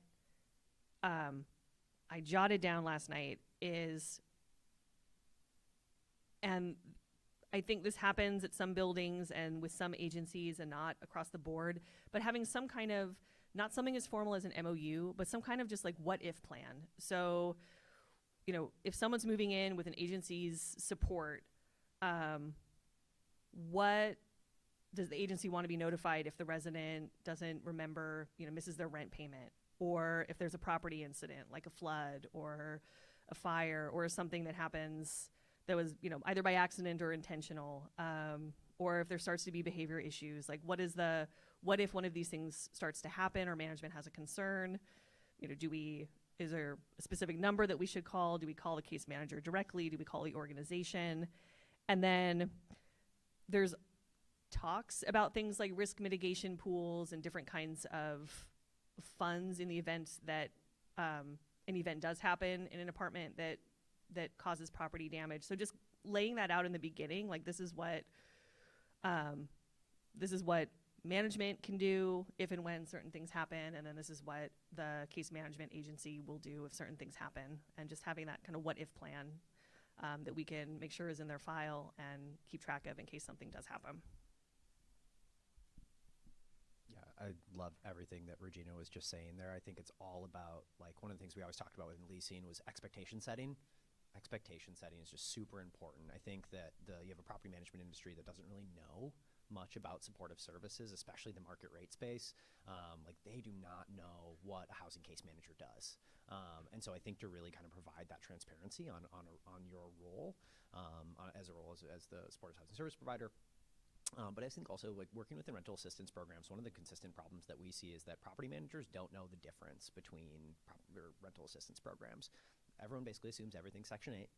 I jotted down last night is, and I think this happens at some buildings and with some agencies and not across the board, but having some kind of, not something as formal as an MOU, but some kind of just like what if plan. So, if someone's moving in with an agency's support, what does the agency want to be notified if the resident doesn't remember, misses their rent payment, or if there's a property incident like a flood or a fire or something that happens that was, either by accident or intentional, or if there starts to be behavior issues, like what if one of these things starts to happen or management has a concern, is there a specific number that we should call? Do we call the case manager directly? Do we call the organization? And then there's talks about things like risk mitigation pools and different kinds of funds in the event that an event does happen in an apartment that causes property damage. So just laying that out in the beginning, like this is what management can do if and when certain things happen, and then this is what the case management agency will do if certain things happen, and just having that kind of what if plan that we can make sure is in their file and keep track of in case something does happen. Yeah, I love everything that Regina was just saying there. I think it's all about, like, one of the things we always talked about in leasing was expectation setting. Expectation setting is just super important. I think that you have a property management industry that doesn't really know much about supportive services, especially the market rate space. Like, they do not know what a housing case manager does. And so I think to really kind of provide that transparency on your role, as the supportive housing service provider. But I think also, like, working with the rental assistance programs, one of the consistent problems that we see is that property managers don't know the difference between rental assistance programs. Everyone basically assumes everything's Section 8.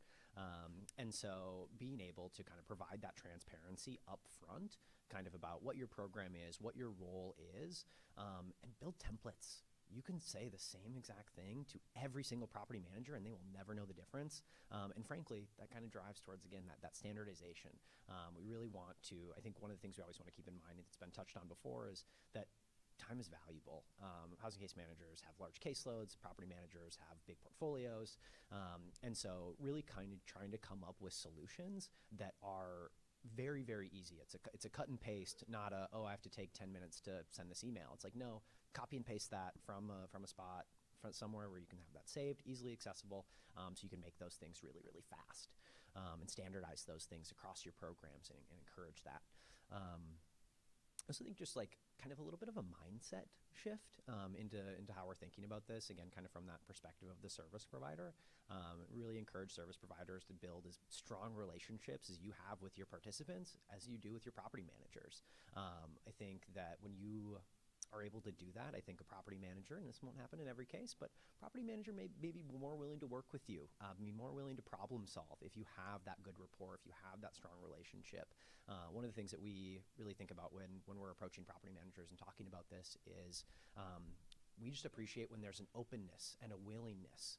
And so being able to kind of provide that transparency up front, kind of about what your program is, what your role is, and build templates. You can say the same exact thing to every single property manager and they will never know the difference. And frankly, that kind of drives towards, again, that standardization. We really want to, I think one of the things we always want to keep in mind, it's been touched on before, is that time is valuable. Housing case managers have large caseloads, property managers have big portfolios. And so really kind of trying to come up with solutions that are very, very easy. It's a cut and paste, not a, oh, I have to take 10 minutes to send this email. It's like, no, copy and paste that from a spot, from somewhere where you can have that saved, easily accessible, so you can make those things really, really fast, and standardize those things across your programs and encourage that. I also think just like kind of a little bit of a mindset shift into how we're thinking about this, again, kind of from that perspective of the service provider. Really encourage service providers to build as strong relationships as you have with your participants as you do with your property managers. I think that when you are able to do that, I think a property manager, and this won't happen in every case, but property manager may be more willing to work with you, be more willing to problem solve if you have that good rapport, if you have that strong relationship. One of the things that we really think about when we're approaching property managers and talking about this is we just appreciate when there's an openness and a willingness.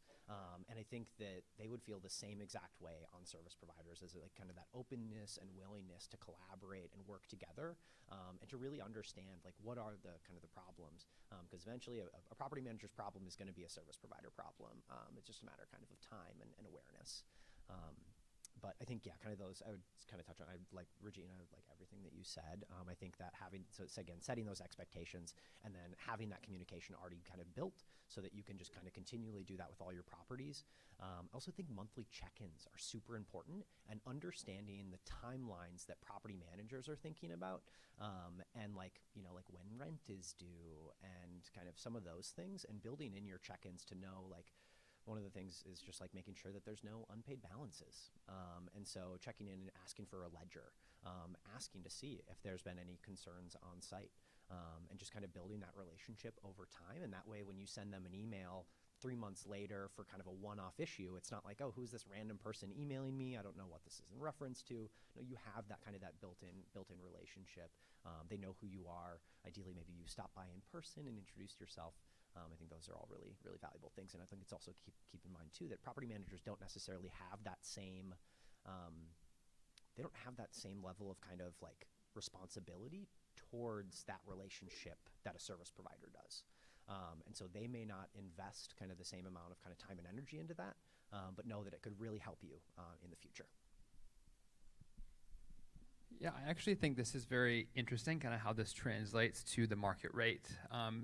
And I think that they would feel the same exact way on service providers, as like kind of that openness and willingness to collaborate and work together, and to really understand like what are the kind of the problems. Because eventually a property manager's problem is going to be a service provider problem. It's just a matter kind of time and awareness. But I think, yeah, kind of those, I would kind of touch on, I like Regina, like everything that you said. I think that so it's again, setting those expectations and then having that communication already kind of built so that you can just kind of continually do that with all your properties. I also think monthly check-ins are super important, and understanding the timelines that property managers are thinking about, and like, you know, like when rent is due and kind of some of those things, and building in your check-ins to know like, one of the things is just like making sure that there's no unpaid balances. And so checking in and asking for a ledger, asking to see if there's been any concerns on site, and just kind of building that relationship over time. And that way, when you send them an email 3 months later for kind of a one-off issue, it's not like, oh, who's this random person emailing me? I don't know what this is in reference to. No, you have that kind of that built-in relationship. They know who you are. Ideally, maybe you stop by in person and introduce yourself. I think those are all really, really valuable things. And I think it's also keep in mind too that property managers don't necessarily have that same, they don't have that same level of kind of like responsibility towards that relationship that a service provider does. And so they may not invest kind of the same amount of kind of time and energy into that, but know that it could really help you in the future. Yeah, I actually think this is very interesting, kind of how this translates to the market rate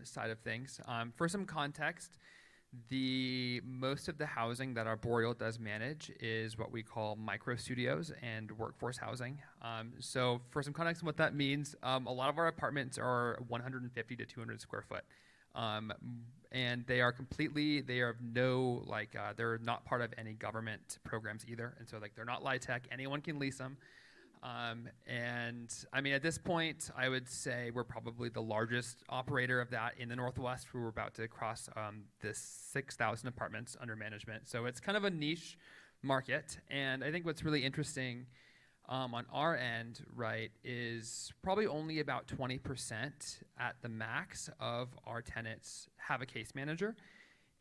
side of things. For some context, most of the housing that our Boreal does manage is what we call micro studios and workforce housing. So for some context on what that means, a lot of our apartments are 150 to 200 square foot. And they are they're not part of any government programs either. And so like they're not LIHTC, anyone can lease them. And I mean, at this point, I would say we're probably the largest operator of that in the Northwest. We're about to cross the 6,000 apartments under management. So it's kind of a niche market. And I think what's really interesting on our end, right, is probably only about 20% at the max of our tenants have a case manager.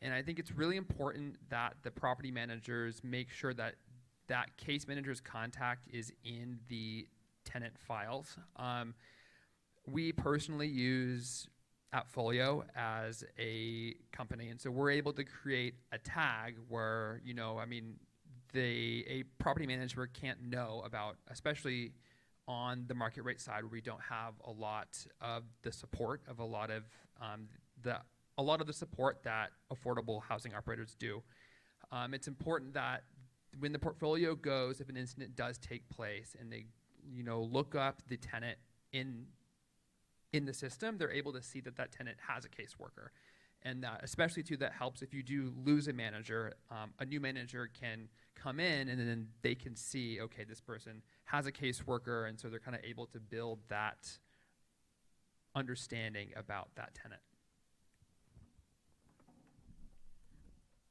And I think it's really important that the property managers make sure that that case manager's contact is in the tenant files. We personally use Appfolio as a company, and so we're able to create a tag where, you know, I mean, a property manager can't know about, especially on the market rate side where we don't have a lot of the support of a lot of the support that affordable housing operators do. It's important that when the portfolio goes, if an incident does take place and they, you know, look up the tenant in the system, they're able to see that that tenant has a caseworker. And especially too, that helps if you do lose a manager, a new manager can come in and then they can see, okay, this person has a caseworker, and so they're kind of able to build that understanding about that tenant.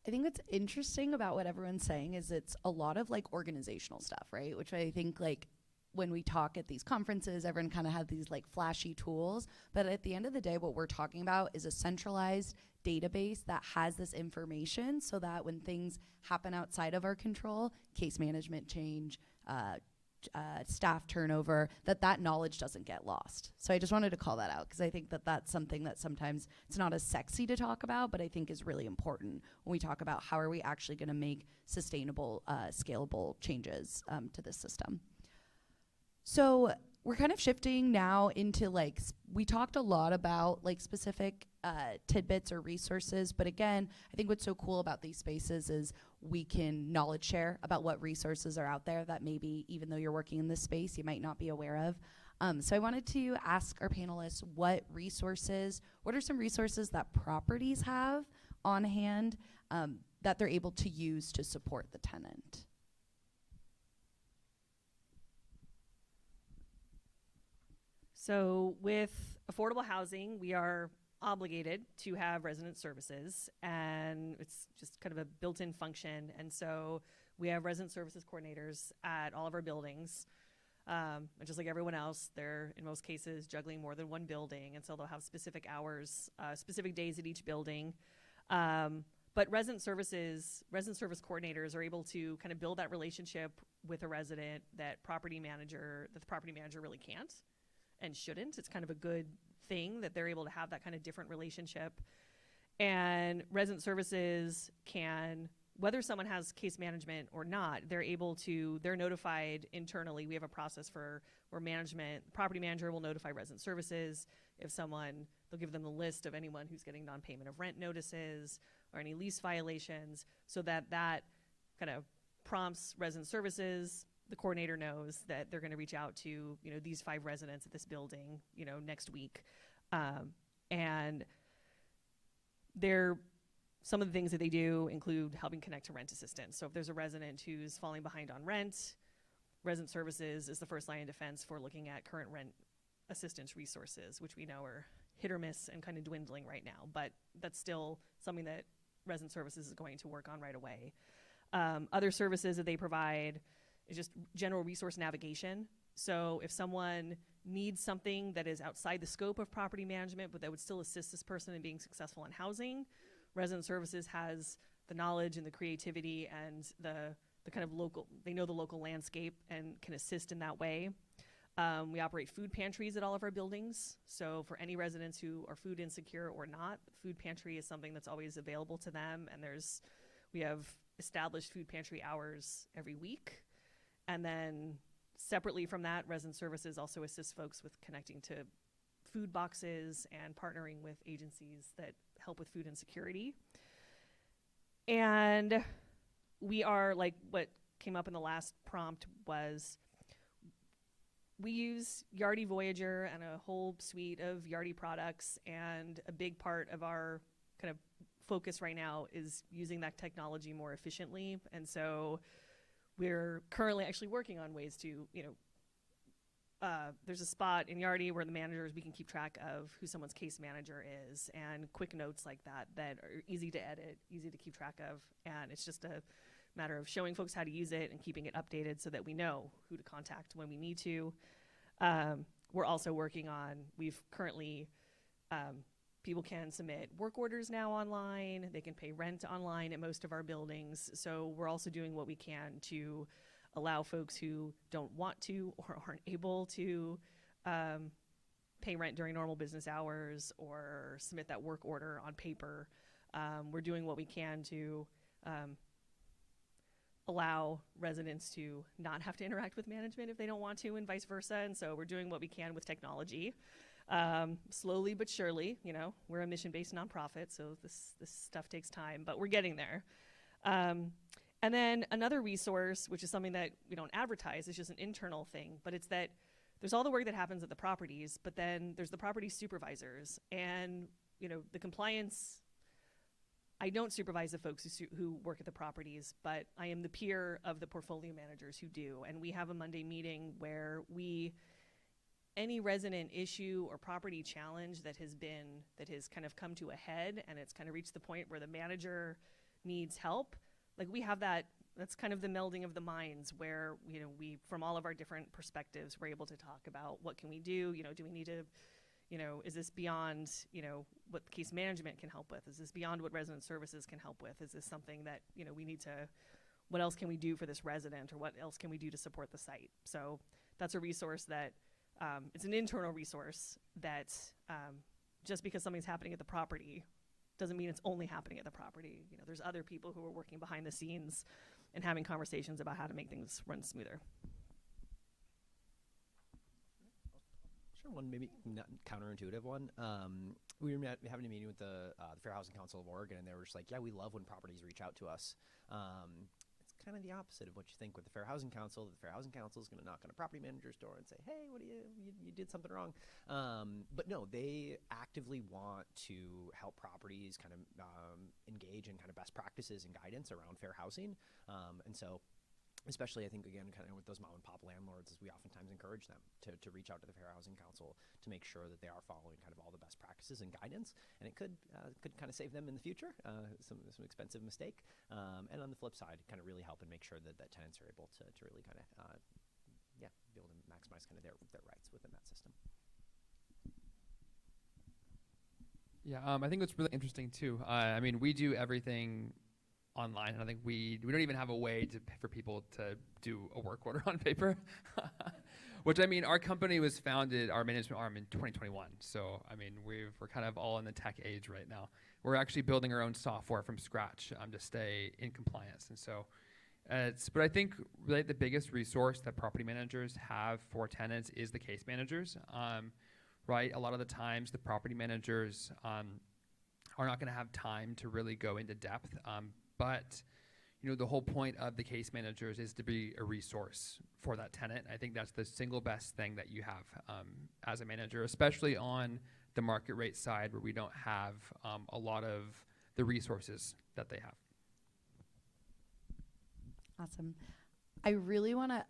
I think what's interesting about what everyone's saying is it's a lot of like organizational stuff, right? Which I think like when we talk at these conferences, everyone kind of has these like flashy tools. But at the end of the day, what we're talking about is a centralized database that has this information so that when things happen outside of our control, case management change, staff turnover, that knowledge doesn't get lost. So I just wanted to call that out because I think that that's something that sometimes it's not as sexy to talk about, but I think is really important when we talk about how are we actually going to make sustainable, scalable changes to this system. So we're kind of shifting now into like, we talked a lot about like specific tidbits or resources, but again, I think what's so cool about these spaces is we can knowledge share about what resources are out there that maybe even though you're working in this space, you might not be aware of. So I wanted to ask our panelists what are some resources that properties have on hand that they're able to use to support the tenant? So with affordable housing, we are obligated to have resident services, and it's just kind of a built-in function. And so we have resident services coordinators at all of our buildings. And just like everyone else, they're in most cases juggling more than one building, and so they'll have specific hours, specific days at each building. But resident service coordinators are able to kind of build that relationship with a resident that the property manager really can't and shouldn't. It's kind of a good thing that they're able to have that kind of different relationship. And resident services can, whether someone has case management or not, they're notified internally. We have a process where property manager will notify resident services. They'll give them the list of anyone who's getting non-payment of rent notices or any lease violations, so that kind of prompts resident services. The coordinator knows that they're going to reach out to, these 5 residents at this building, next week. And some of the things that they do include helping connect to rent assistance. So if there's a resident who's falling behind on rent, resident services is the first line of defense for looking at current rent assistance resources, which we know are hit or miss and kind of dwindling right now. But that's still something that resident services is going to work on right away. Other services that they provide is just general resource navigation. So if someone needs something that is outside the scope of property management, but that would still assist this person in being successful in housing, resident services has the knowledge and the creativity and the kind of they know the local landscape and can assist in that way. We operate food pantries at all of our buildings. So for any residents who are food insecure or not, food pantry is something that's always available to them. And we have established food pantry hours every week. And then separately from that, resident services also assist folks with connecting to food boxes and partnering with agencies that help with food insecurity. And we are, like what came up in the last prompt was, we use Yardi Voyager and a whole suite of Yardi products, and a big part of our kind of focus right now is using that technology more efficiently. And so we're currently actually working on ways to, there's a spot in Yardi where we can keep track of who someone's case manager is, and quick notes like that are easy to edit, easy to keep track of. And it's just a matter of showing folks how to use it and keeping it updated so that we know who to contact when we need to. We're also working on, people can submit work orders now online. They can pay rent online at most of our buildings. So we're also doing what we can to allow folks who don't want to or aren't able to pay rent during normal business hours or submit that work order on paper. We're doing what we can to allow residents to not have to interact with management if they don't want to, and vice versa. And so we're doing what we can with technology. Slowly but surely, we're a mission-based nonprofit, so this stuff takes time, but we're getting there. And then another resource, which is something that we don't advertise, it's just an internal thing, but it's that there's all the work that happens at the properties, but then there's the property supervisors. And, the compliance, I don't supervise the folks who work at the properties, but I am the peer of the portfolio managers who do. And we have a Monday meeting where any resident issue or property challenge that has kind of come to a head and it's kind of reached the point where the manager needs help, like we have that's kind of the melding of the minds where, we, from all of our different perspectives, we're able to talk about what can we do, do we need to, is this beyond, what case management can help with? Is this beyond what resident services can help with? Is this something that, what else can we do for this resident, or what else can we do to support the site? So that's a resource that, it's an internal resource that just because something's happening at the property doesn't mean it's only happening at the property. There's other people who are working behind the scenes and having conversations about how to make things run smoother. of one, maybe not counterintuitive one. We were having a meeting with the Fair Housing Council of Oregon, and they were just like, yeah, we love when properties reach out to us. It's kind of the opposite of what you think with the Fair Housing Council. The Fair Housing Council is going to knock on a property manager's door and say, hey, what do you did something wrong. But no, they actively want to help properties kind of engage in kind of best practices and guidance around fair housing. And so especially, I think, again, kind of with those mom and pop landlords, is we oftentimes encourage them to reach out to the Fair Housing Council to make sure that they are following kind of all the best practices and guidance, and it could kind of save them in the future, some expensive mistake, and on the flip side, kind of really help and make sure that tenants are able to really kind of be able to maximize kind of their rights within that system. Yeah, I think what's really interesting too. I mean, we do everything online. I think we don't even have a way for people to do a work order on paper, which, I mean, our company was founded, our management arm, in 2021. So, I mean, we're kind of all in the tech age right now. We're actually building our own software from scratch to stay in compliance. And so, but I think really the biggest resource that property managers have for tenants is the case managers. Right? A lot of the times the property managers are not going to have time to really go into depth. But, you know, the whole point of the case managers is to be a resource for that tenant. I think that's the single best thing that you have as a manager, especially on the market rate side where we don't have a lot of the resources that they have. Awesome. I really want to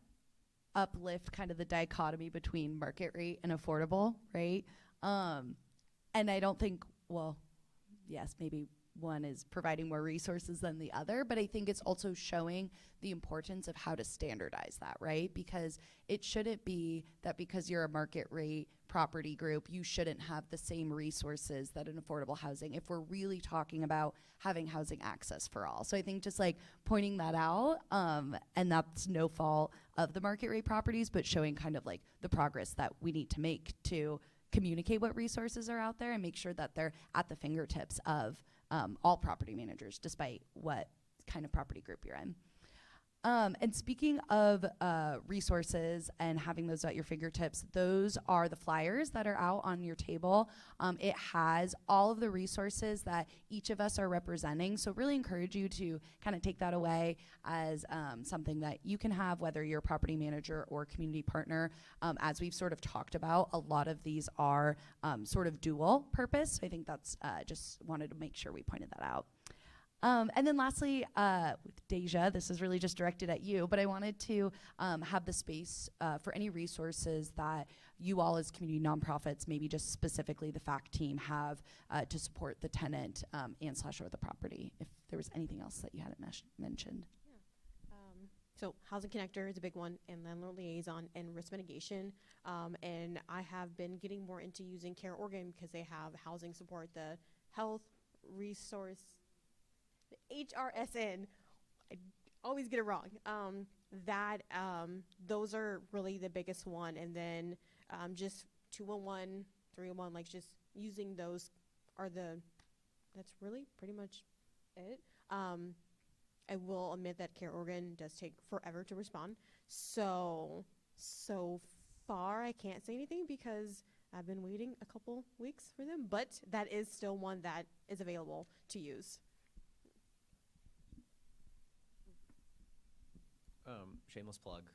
uplift kind of the dichotomy between market rate and affordable, right? And I don't think, well, yes, maybe one is providing more resources than the other, but I think it's also showing the importance of how to standardize that, right? Because it shouldn't be that because you're a market rate property group, you shouldn't have the same resources that an affordable housing, if we're really talking about having housing access for all. So I think just like pointing that out, and that's no fault of the market rate properties, but showing kind of like the progress that we need to make to communicate what resources are out there and make sure that they're at the fingertips of all property managers, despite what kind of property group you're in. And speaking of resources and having those at your fingertips, those are the flyers that are out on your table. It has all of the resources that each of us are representing. So really encourage you to kind of take that away as something that you can have, whether you're a property manager or community partner. As we've sort of talked about, a lot of these are sort of dual purpose. So I think that's just wanted to make sure we pointed that out. And then lastly, with Deja, this is really just directed at you, but I wanted to have the space for any resources that you all as community nonprofits, maybe just specifically the FACT team, have to support the tenant and/or the property, if there was anything else that you hadn't mentioned. So Housing Connector is a big one, and Landlord Liaison, and risk mitigation. And I have been getting more into using Care Oregon because they have housing support, the health resource, the HRSN. I always get it wrong. Those are really the biggest one, and then just 211, 301, like just using those are that's really pretty much it. I will admit that Care Oregon does take forever to respond. So far I can't say anything because I've been waiting a couple weeks for them, but that is still one that is available to use. Shameless plug,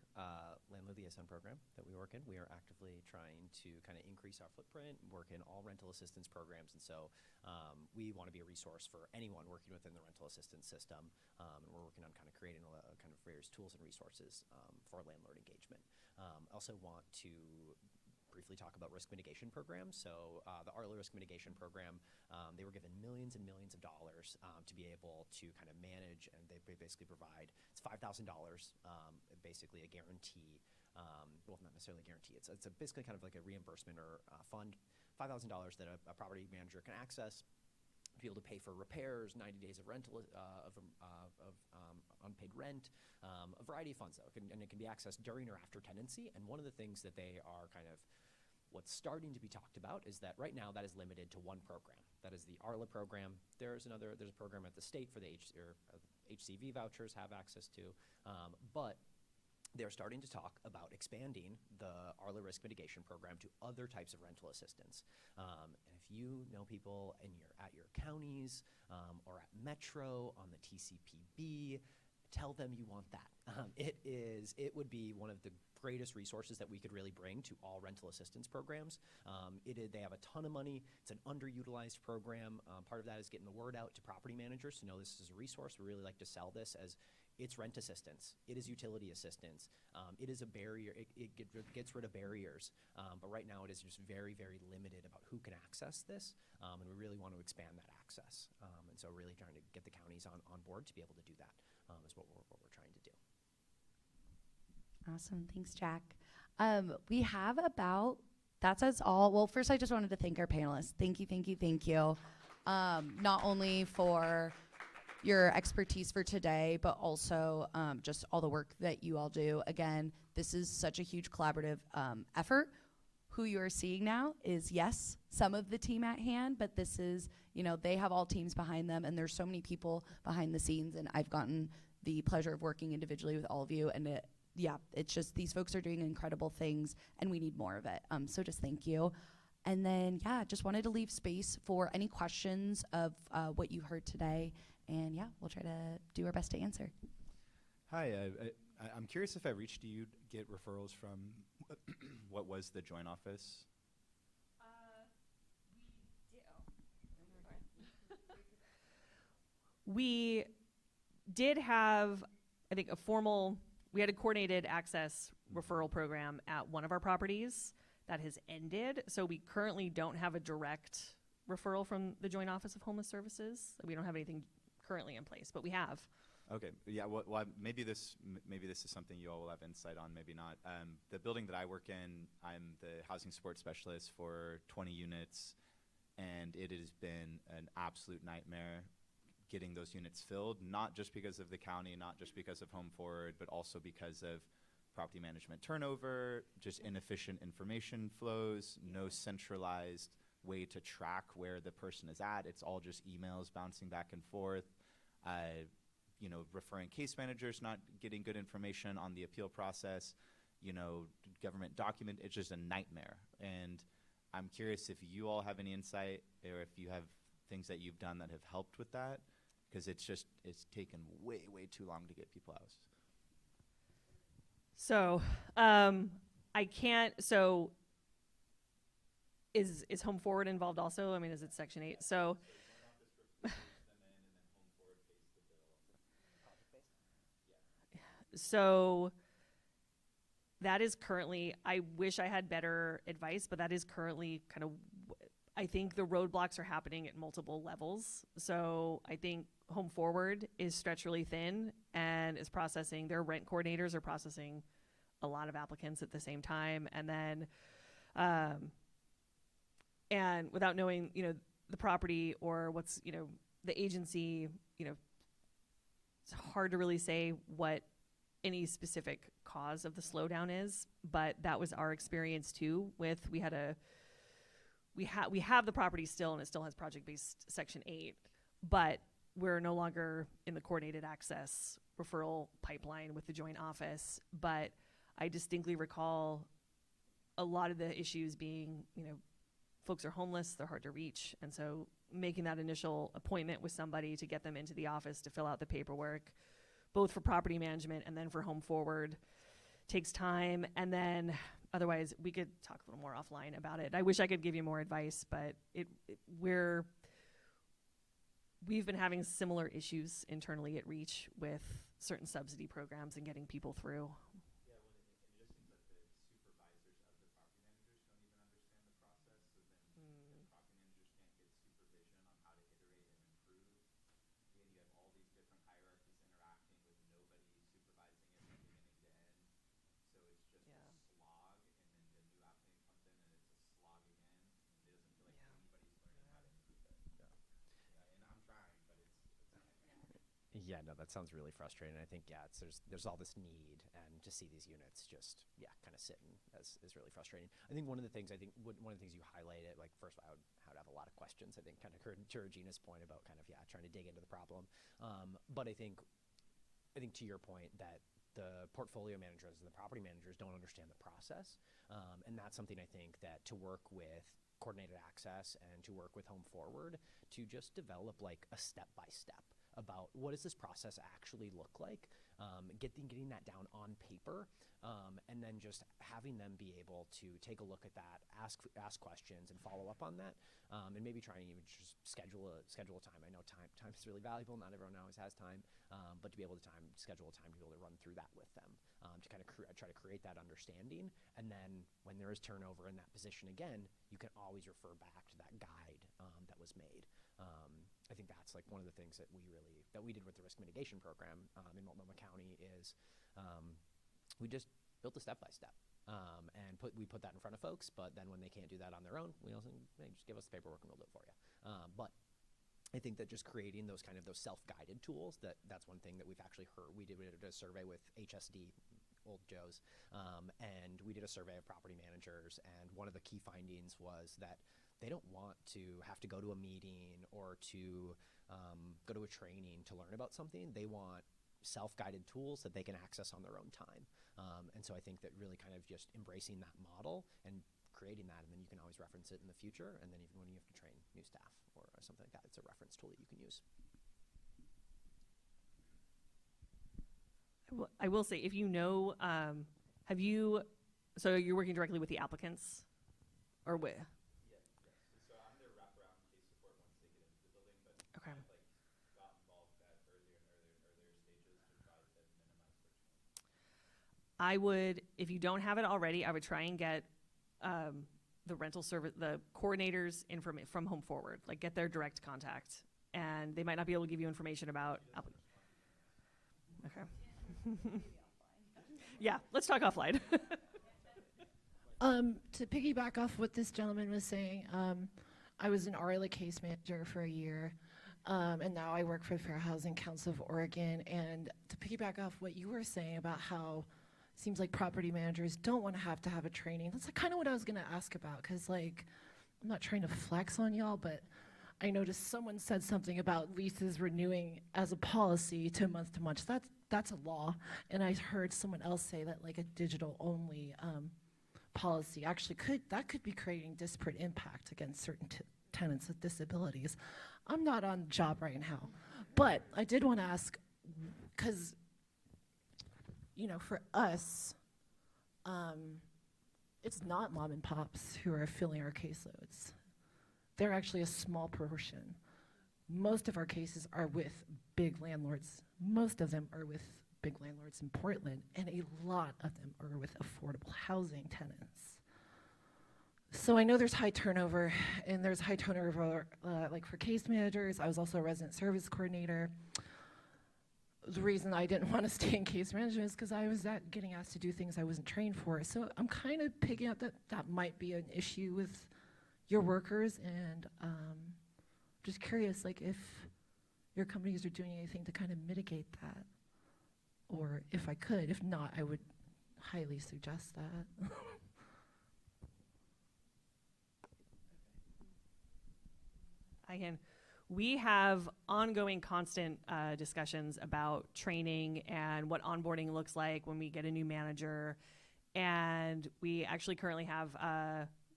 Landlord Liaison program that we work in. We are actively trying to kind of increase our footprint, work in all rental assistance programs, and so we want to be a resource for anyone working within the rental assistance system, and we're working on kind of creating kind of various tools and resources for landlord engagement. Also want to briefly talk about risk mitigation programs. So the ARLA risk mitigation program, they were given millions and millions of dollars to be able to kind of manage, and they basically provide, it's $5,000, basically a guarantee, well, not necessarily a guarantee, it's basically kind of like a reimbursement or fund, $5,000 that a property manager can access to be able to pay for repairs, 90 days of rental, of unpaid rent, a variety of funds, though, and it can be accessed during or after tenancy. And one of the things that they are kind of, what's starting to be talked about is that right now that is limited to one program. That is the ARLA program. There's a program at the state for the HCV vouchers have access to, but they're starting to talk about expanding the ARLA risk mitigation program to other types of rental assistance. And if you know people and you're at your counties or at Metro on the TCPB, tell them you want that. It would be one of the greatest resources that we could really bring to all rental assistance programs. They have a ton of money. It's an underutilized program. Part of that is getting the word out to property managers to know this is a resource. We really like to sell this as it's rent assistance. It is utility assistance. It is a barrier. It gets rid of barriers. But right now it is just very, very limited about who can access this. And we really want to expand that access. And so really trying to get the counties on board to be able to do that is what we're trying to do. Awesome. Thanks, Jack. We have about, that's us all. Well, first, I just wanted to thank our panelists. Thank you, thank you, thank you. Not only for your expertise for today, but also just all the work that you all do. Again, this is such a huge collaborative effort. Who you are seeing now is, yes, some of the team at hand, but this is, they have all teams behind them, and there's so many people behind the scenes, and I've gotten the pleasure of working individually with all of you, and it's just, these folks are doing incredible things, and we need more of it. So just thank you. And then, just wanted to leave space for any questions of what you heard today, and we'll try to do our best to answer. Hi, I'm curious if I reached you, get referrals from what was the joint office? We did have, I think, we had a coordinated access referral program at one of our properties that has ended. So we currently don't have a direct referral from the Joint Office of Homeless Services. We don't have anything currently in place, but we have. Okay, yeah. Well, maybe this is something you all will have insight on. Maybe not. The building that I work in, I'm the housing support specialist for 20 units, and it has been an absolute nightmare getting those units filled. Not just because of the county, not just because of Home Forward, but also because of property management turnover, just inefficient information flows, no centralized way to track where the person is at. It's all just emails bouncing back and forth. Referring case managers, not getting good information on the appeal process, government document. It's just a nightmare. And I'm curious if you all have any insight or if you have things that you've done that have helped with that, because it's taken way, way too long to get people housed. So I can't, so is Home Forward involved also? I mean, is it Section 8? So So that is currently, I wish I had better advice, but that is currently kind of, I think the roadblocks are happening at multiple levels. So I think Home Forward is stretched really thin and is processing, their rent coordinators are processing a lot of applicants at the same time. And then, and without knowing, the property or what's, the agency, it's hard to really say what any specific cause of the slowdown is, but that was our experience too. We have the property still, and it still has project-based Section 8, but we're no longer in the coordinated access referral pipeline with the joint office. But I distinctly recall a lot of the issues being, folks are homeless, they're hard to reach, and so making that initial appointment with somebody to get them into the office to fill out the paperwork, both for property management and then for Home Forward, takes time. And then otherwise we could talk a little more offline about it. I wish I could give you more advice, but we've been having similar issues internally at Reach with certain subsidy programs and getting people through. Yeah, well, it just seems like the supervisors of the property managers don't even understand the process, so then the property managers can't get supervision on how to iterate and improve. And you have all these different hierarchies interacting with nobody supervising it from beginning to end. So it's just a slog, and then the new applicant comes in and it's a slog again, and it doesn't feel like anybody's learning how to improve it. Yeah, and I'm trying, but it's Yeah, no, that sounds really frustrating. I think, there's all this need, and to see these units just, kind of sitting is really frustrating. I think one of the things one of the things you highlighted, like first I would have a lot of questions, I think, kind of to Regina's point about kind of, trying to dig into the problem. But I think to your point that the portfolio managers and the property managers don't understand the process. And that's something I think that to work with coordinated access and to work with Home Forward to just develop like a step-by-step about what does this process actually look like, getting that down on paper, and then just having them be able to take a look at that, ask questions and follow up on that, and maybe try and even just schedule a time. I know time is really valuable. Not everyone always has time, but to be able to schedule a time to be able to run through that with them, to kind of try to create that understanding. And then when there is turnover in that position again, you can always refer back to that guide that was made. I think that's like one of the things that we did with the risk mitigation program in Multnomah County is we just built a step-by-step, and we put that in front of folks. But then when they can't do that on their own, we also hey, just give us the paperwork and we'll do it for you. But I think that just creating those self-guided tools, that's one thing that we've actually heard. We did a survey with HSD, Old Joe's, and we did a survey of property managers, and one of the key findings was that they don't want to have to go to a meeting or to go to a training to learn about something. They want self-guided tools that they can access on their own time. And so I think that really kind of just embracing that model and creating that, and then you can always reference it in the future, and then even when you have to train new staff or something like that, it's a reference tool that you can use. I will say, if you know, so you're working directly with the applicants, or what? Yes. So I'm their wraparound case support once they get into the building, but Okay. I've like got involved at earlier stages to try to minimize friction. I would, if you don't have it already, I would try and get the rental service, the coordinators from Home Forward, like get their direct contact, and they might not be able to give you information about. Okay. Yeah, let's talk offline. To piggyback off what this gentleman was saying, I was an RLA case manager for a year, and now I work for the Fair Housing Council of Oregon. And to piggyback off what you were saying about how it seems like property managers don't want to have a training, that's kind of what I was going to ask about, because like, I'm not trying to flex on y'all, but I noticed someone said something about leases renewing as a policy to month. That's a law. And I heard someone else say that like a digital only policy actually could be creating disparate impact against certain tenants with disabilities. I'm not on the job right now, but I did want to ask, because for us, it's not mom and pops who are filling our caseloads. They're actually a small portion. Most of our cases are with big landlords. Most of them are with big landlords in Portland, and a lot of them are with affordable housing tenants. So I know there's high turnover, and there's high turnover like for case managers. I was also a resident service coordinator. The reason I didn't want to stay in case management is because I was getting asked to do things I wasn't trained for. So I'm kind of picking up that might be an issue with your workers, and just curious, like if your companies are doing anything to kind of mitigate that, or if I could. If not, I would highly suggest that. We have ongoing constant discussions about training and what onboarding looks like when we get a new manager. And we actually currently have,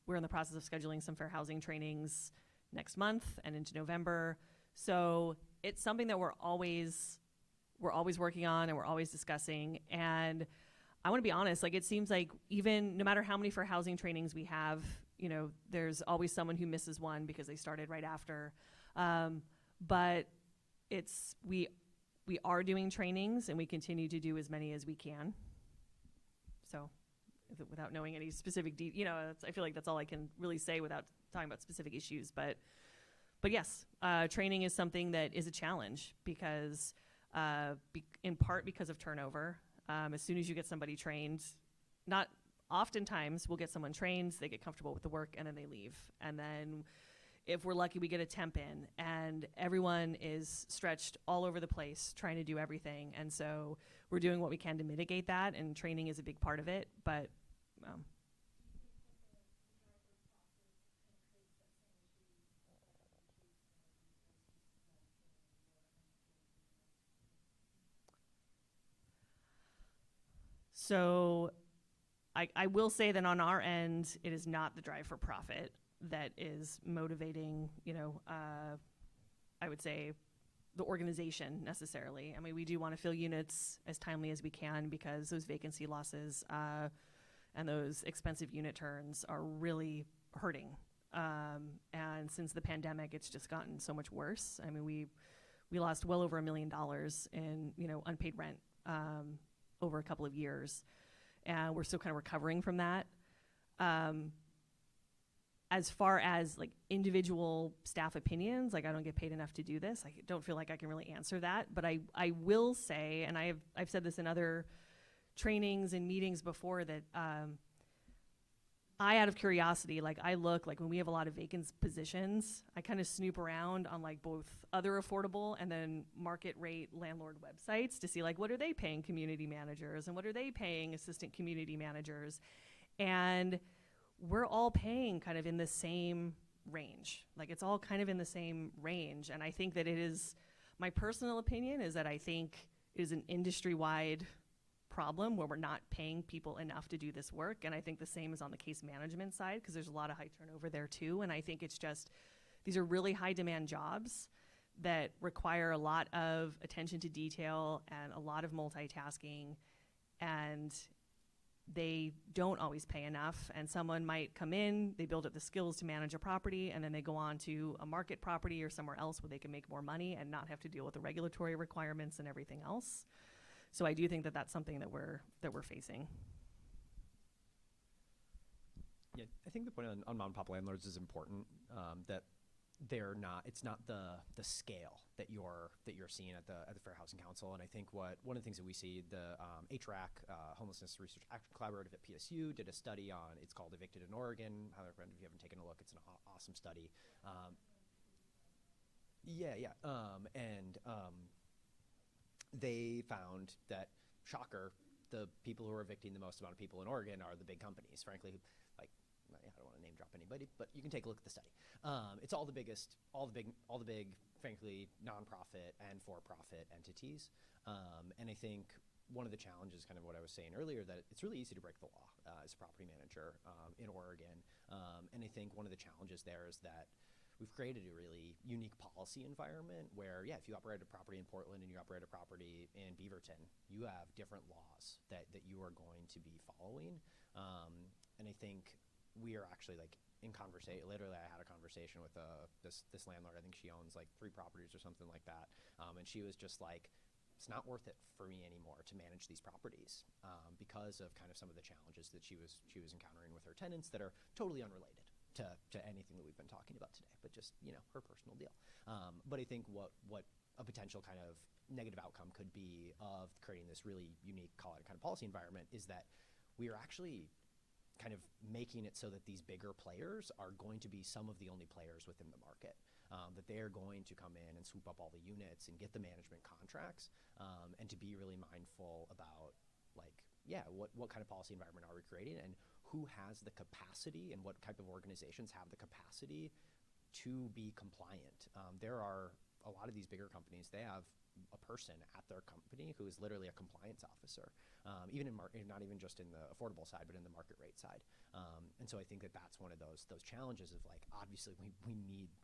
we're in the process of scheduling some fair housing trainings next month and into November. So it's something that we're always working on and we're always discussing. And I want to be honest, like it seems like even no matter how many fair housing trainings we have, there's always someone who misses one because they started right after. But we are doing trainings and we continue to do as many as we can. So without knowing any specific, I feel like that's all I can really say without talking about specific issues. But yes, training is something that is a challenge because, in part because of turnover. As soon as you get somebody trained, not oftentimes we'll get someone trained, they get comfortable with the work, and then they leave. And then if we're lucky, we get a temp in, and everyone is stretched all over the place trying to do everything. And so we're doing what we can to mitigate that, and training is a big part of it. But So I will say that on our end, it is not the drive for profit that is motivating, I would say, the organization necessarily. I mean, we do want to fill units as timely as we can because those vacancy losses and those expensive unit turns are really hurting. And since the pandemic, it's just gotten so much worse. I mean, we lost well over $1 million in unpaid rent over a couple of years, and we're still kind of recovering from that. As far as like individual staff opinions, like I don't get paid enough to do this. I don't feel like I can really answer that, but I will say, and I've said this in other trainings and meetings before, that I, out of curiosity, like I look, like when we have a lot of vacant positions, I kind of snoop around on like both other affordable and then market rate landlord websites to see like what are they paying community managers and what are they paying assistant community managers. And we're all paying kind of in the same range. Like it's all kind of in the same range. And I think that it is, my personal opinion is that I think it is an industry-wide problem where we're not paying people enough to do this work. And I think the same is on the case management side because there's a lot of high turnover there too. And I think it's just, these are really high demand jobs that require a lot of attention to detail and a lot of multitasking, and they don't always pay enough. And someone might come in, they build up the skills to manage a property, and then they go on to a market property or somewhere else where they can make more money and not have to deal with the regulatory requirements and everything else. So I do think that that's something that we're facing. Yeah, I think the point on mom and pop landlords is important. That it's not the scale that you're seeing at the Fair Housing Council. And I think one of the things that we see, the HRAC, Homelessness Research Action Collaborative at PSU, did a study on, it's called Evicted in Oregon. Highly recommend if you haven't taken a look, it's an awesome study. They found that, shocker, the people who are evicting the most amount of people in Oregon are the big companies, frankly. Like, I don't want to name drop anybody, but you can take a look at the study. It's all the big, frankly, nonprofit and for-profit entities. And I think one of the challenges, kind of what I was saying earlier, that it's really easy to break the law as a property manager in Oregon. And I think one of the challenges there is that we've created a really unique policy environment where, if you operate a property in Portland and you operate a property in Beaverton, you have different laws that you are going to be following. And I think we are actually like in conversation. Literally, I had a conversation with this landlord. I think she owns like 3 properties or something like that. And she was just like, it's not worth it for me anymore to manage these properties because of kind of some of the challenges that she was encountering with her tenants that are totally unrelated to anything that we've been talking about today, but just, her personal deal. But I think what a potential kind of negative outcome could be of creating this really unique, call it kind of policy environment, is that we are actually kind of making it so that these bigger players are going to be some of the only players within the market, that they are going to come in and swoop up all the units and get the management contracts, and to be really mindful about what kind of policy environment are we creating and who has the capacity and what type of organizations have the capacity to be compliant. There are a lot of these bigger companies, they have a person at their company who is literally a compliance officer, even not even just in the affordable side, but in the market rate side. And so I think that that's one of those challenges of like, obviously we need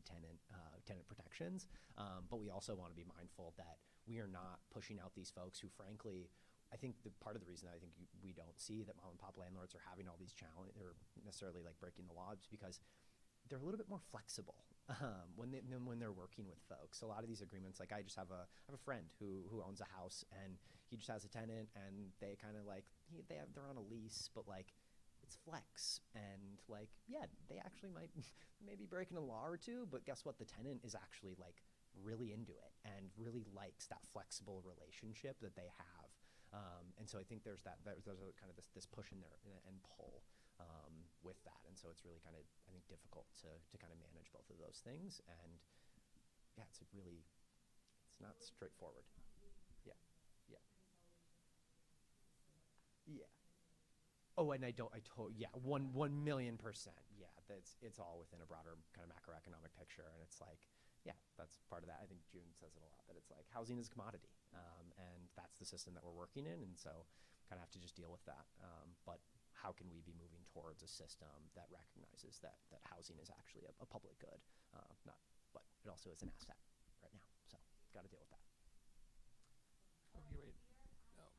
tenant protections, but we also want to be mindful that we are not pushing out these folks who, frankly, I think part of the reason that I think we don't see that mom and pop landlords are having all these challenges or necessarily like breaking the law is because they're a little bit more flexible when they're working with folks. A lot of these agreements, like I have a friend who owns a house and he just has a tenant and they kind of like they're on a lease, but like it's flex and like they actually might maybe breaking a law or two, but guess what? The tenant is actually like really into it and really likes that flexible relationship that they have. And so I think there's a kind of this push in there and pull with that. And so it's really kind of, I think, difficult to kind of manage both of those things. And it's not straightforward. Yeah. Oh, and 1 million %. Yeah, it's all within a broader kind of macroeconomic picture. And it's like, that's part of that. I think June says it a lot, that it's like housing is a commodity. And that's the system that we're working in. And so kind of have to just deal with that. But how can we be moving towards a system that recognizes that housing is actually a public good, not, but it also is an asset right now. So got to deal with that. Okay, wait. No,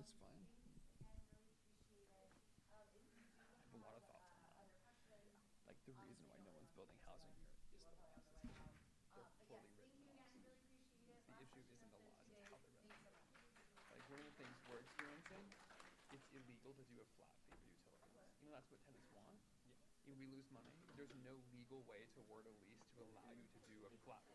it's fine. I have a lot of thoughts on that. Like the reason why no one's building housing here is the laws. They're poorly written laws. The issue isn't the laws, it's how they're written. Like one of the things we're experiencing, it's illegal to do a flat fee for utilities. You know, that's what tenants want. Yeah. If we lose money, there's no legal way to word a lease to allow you to do a flat fee.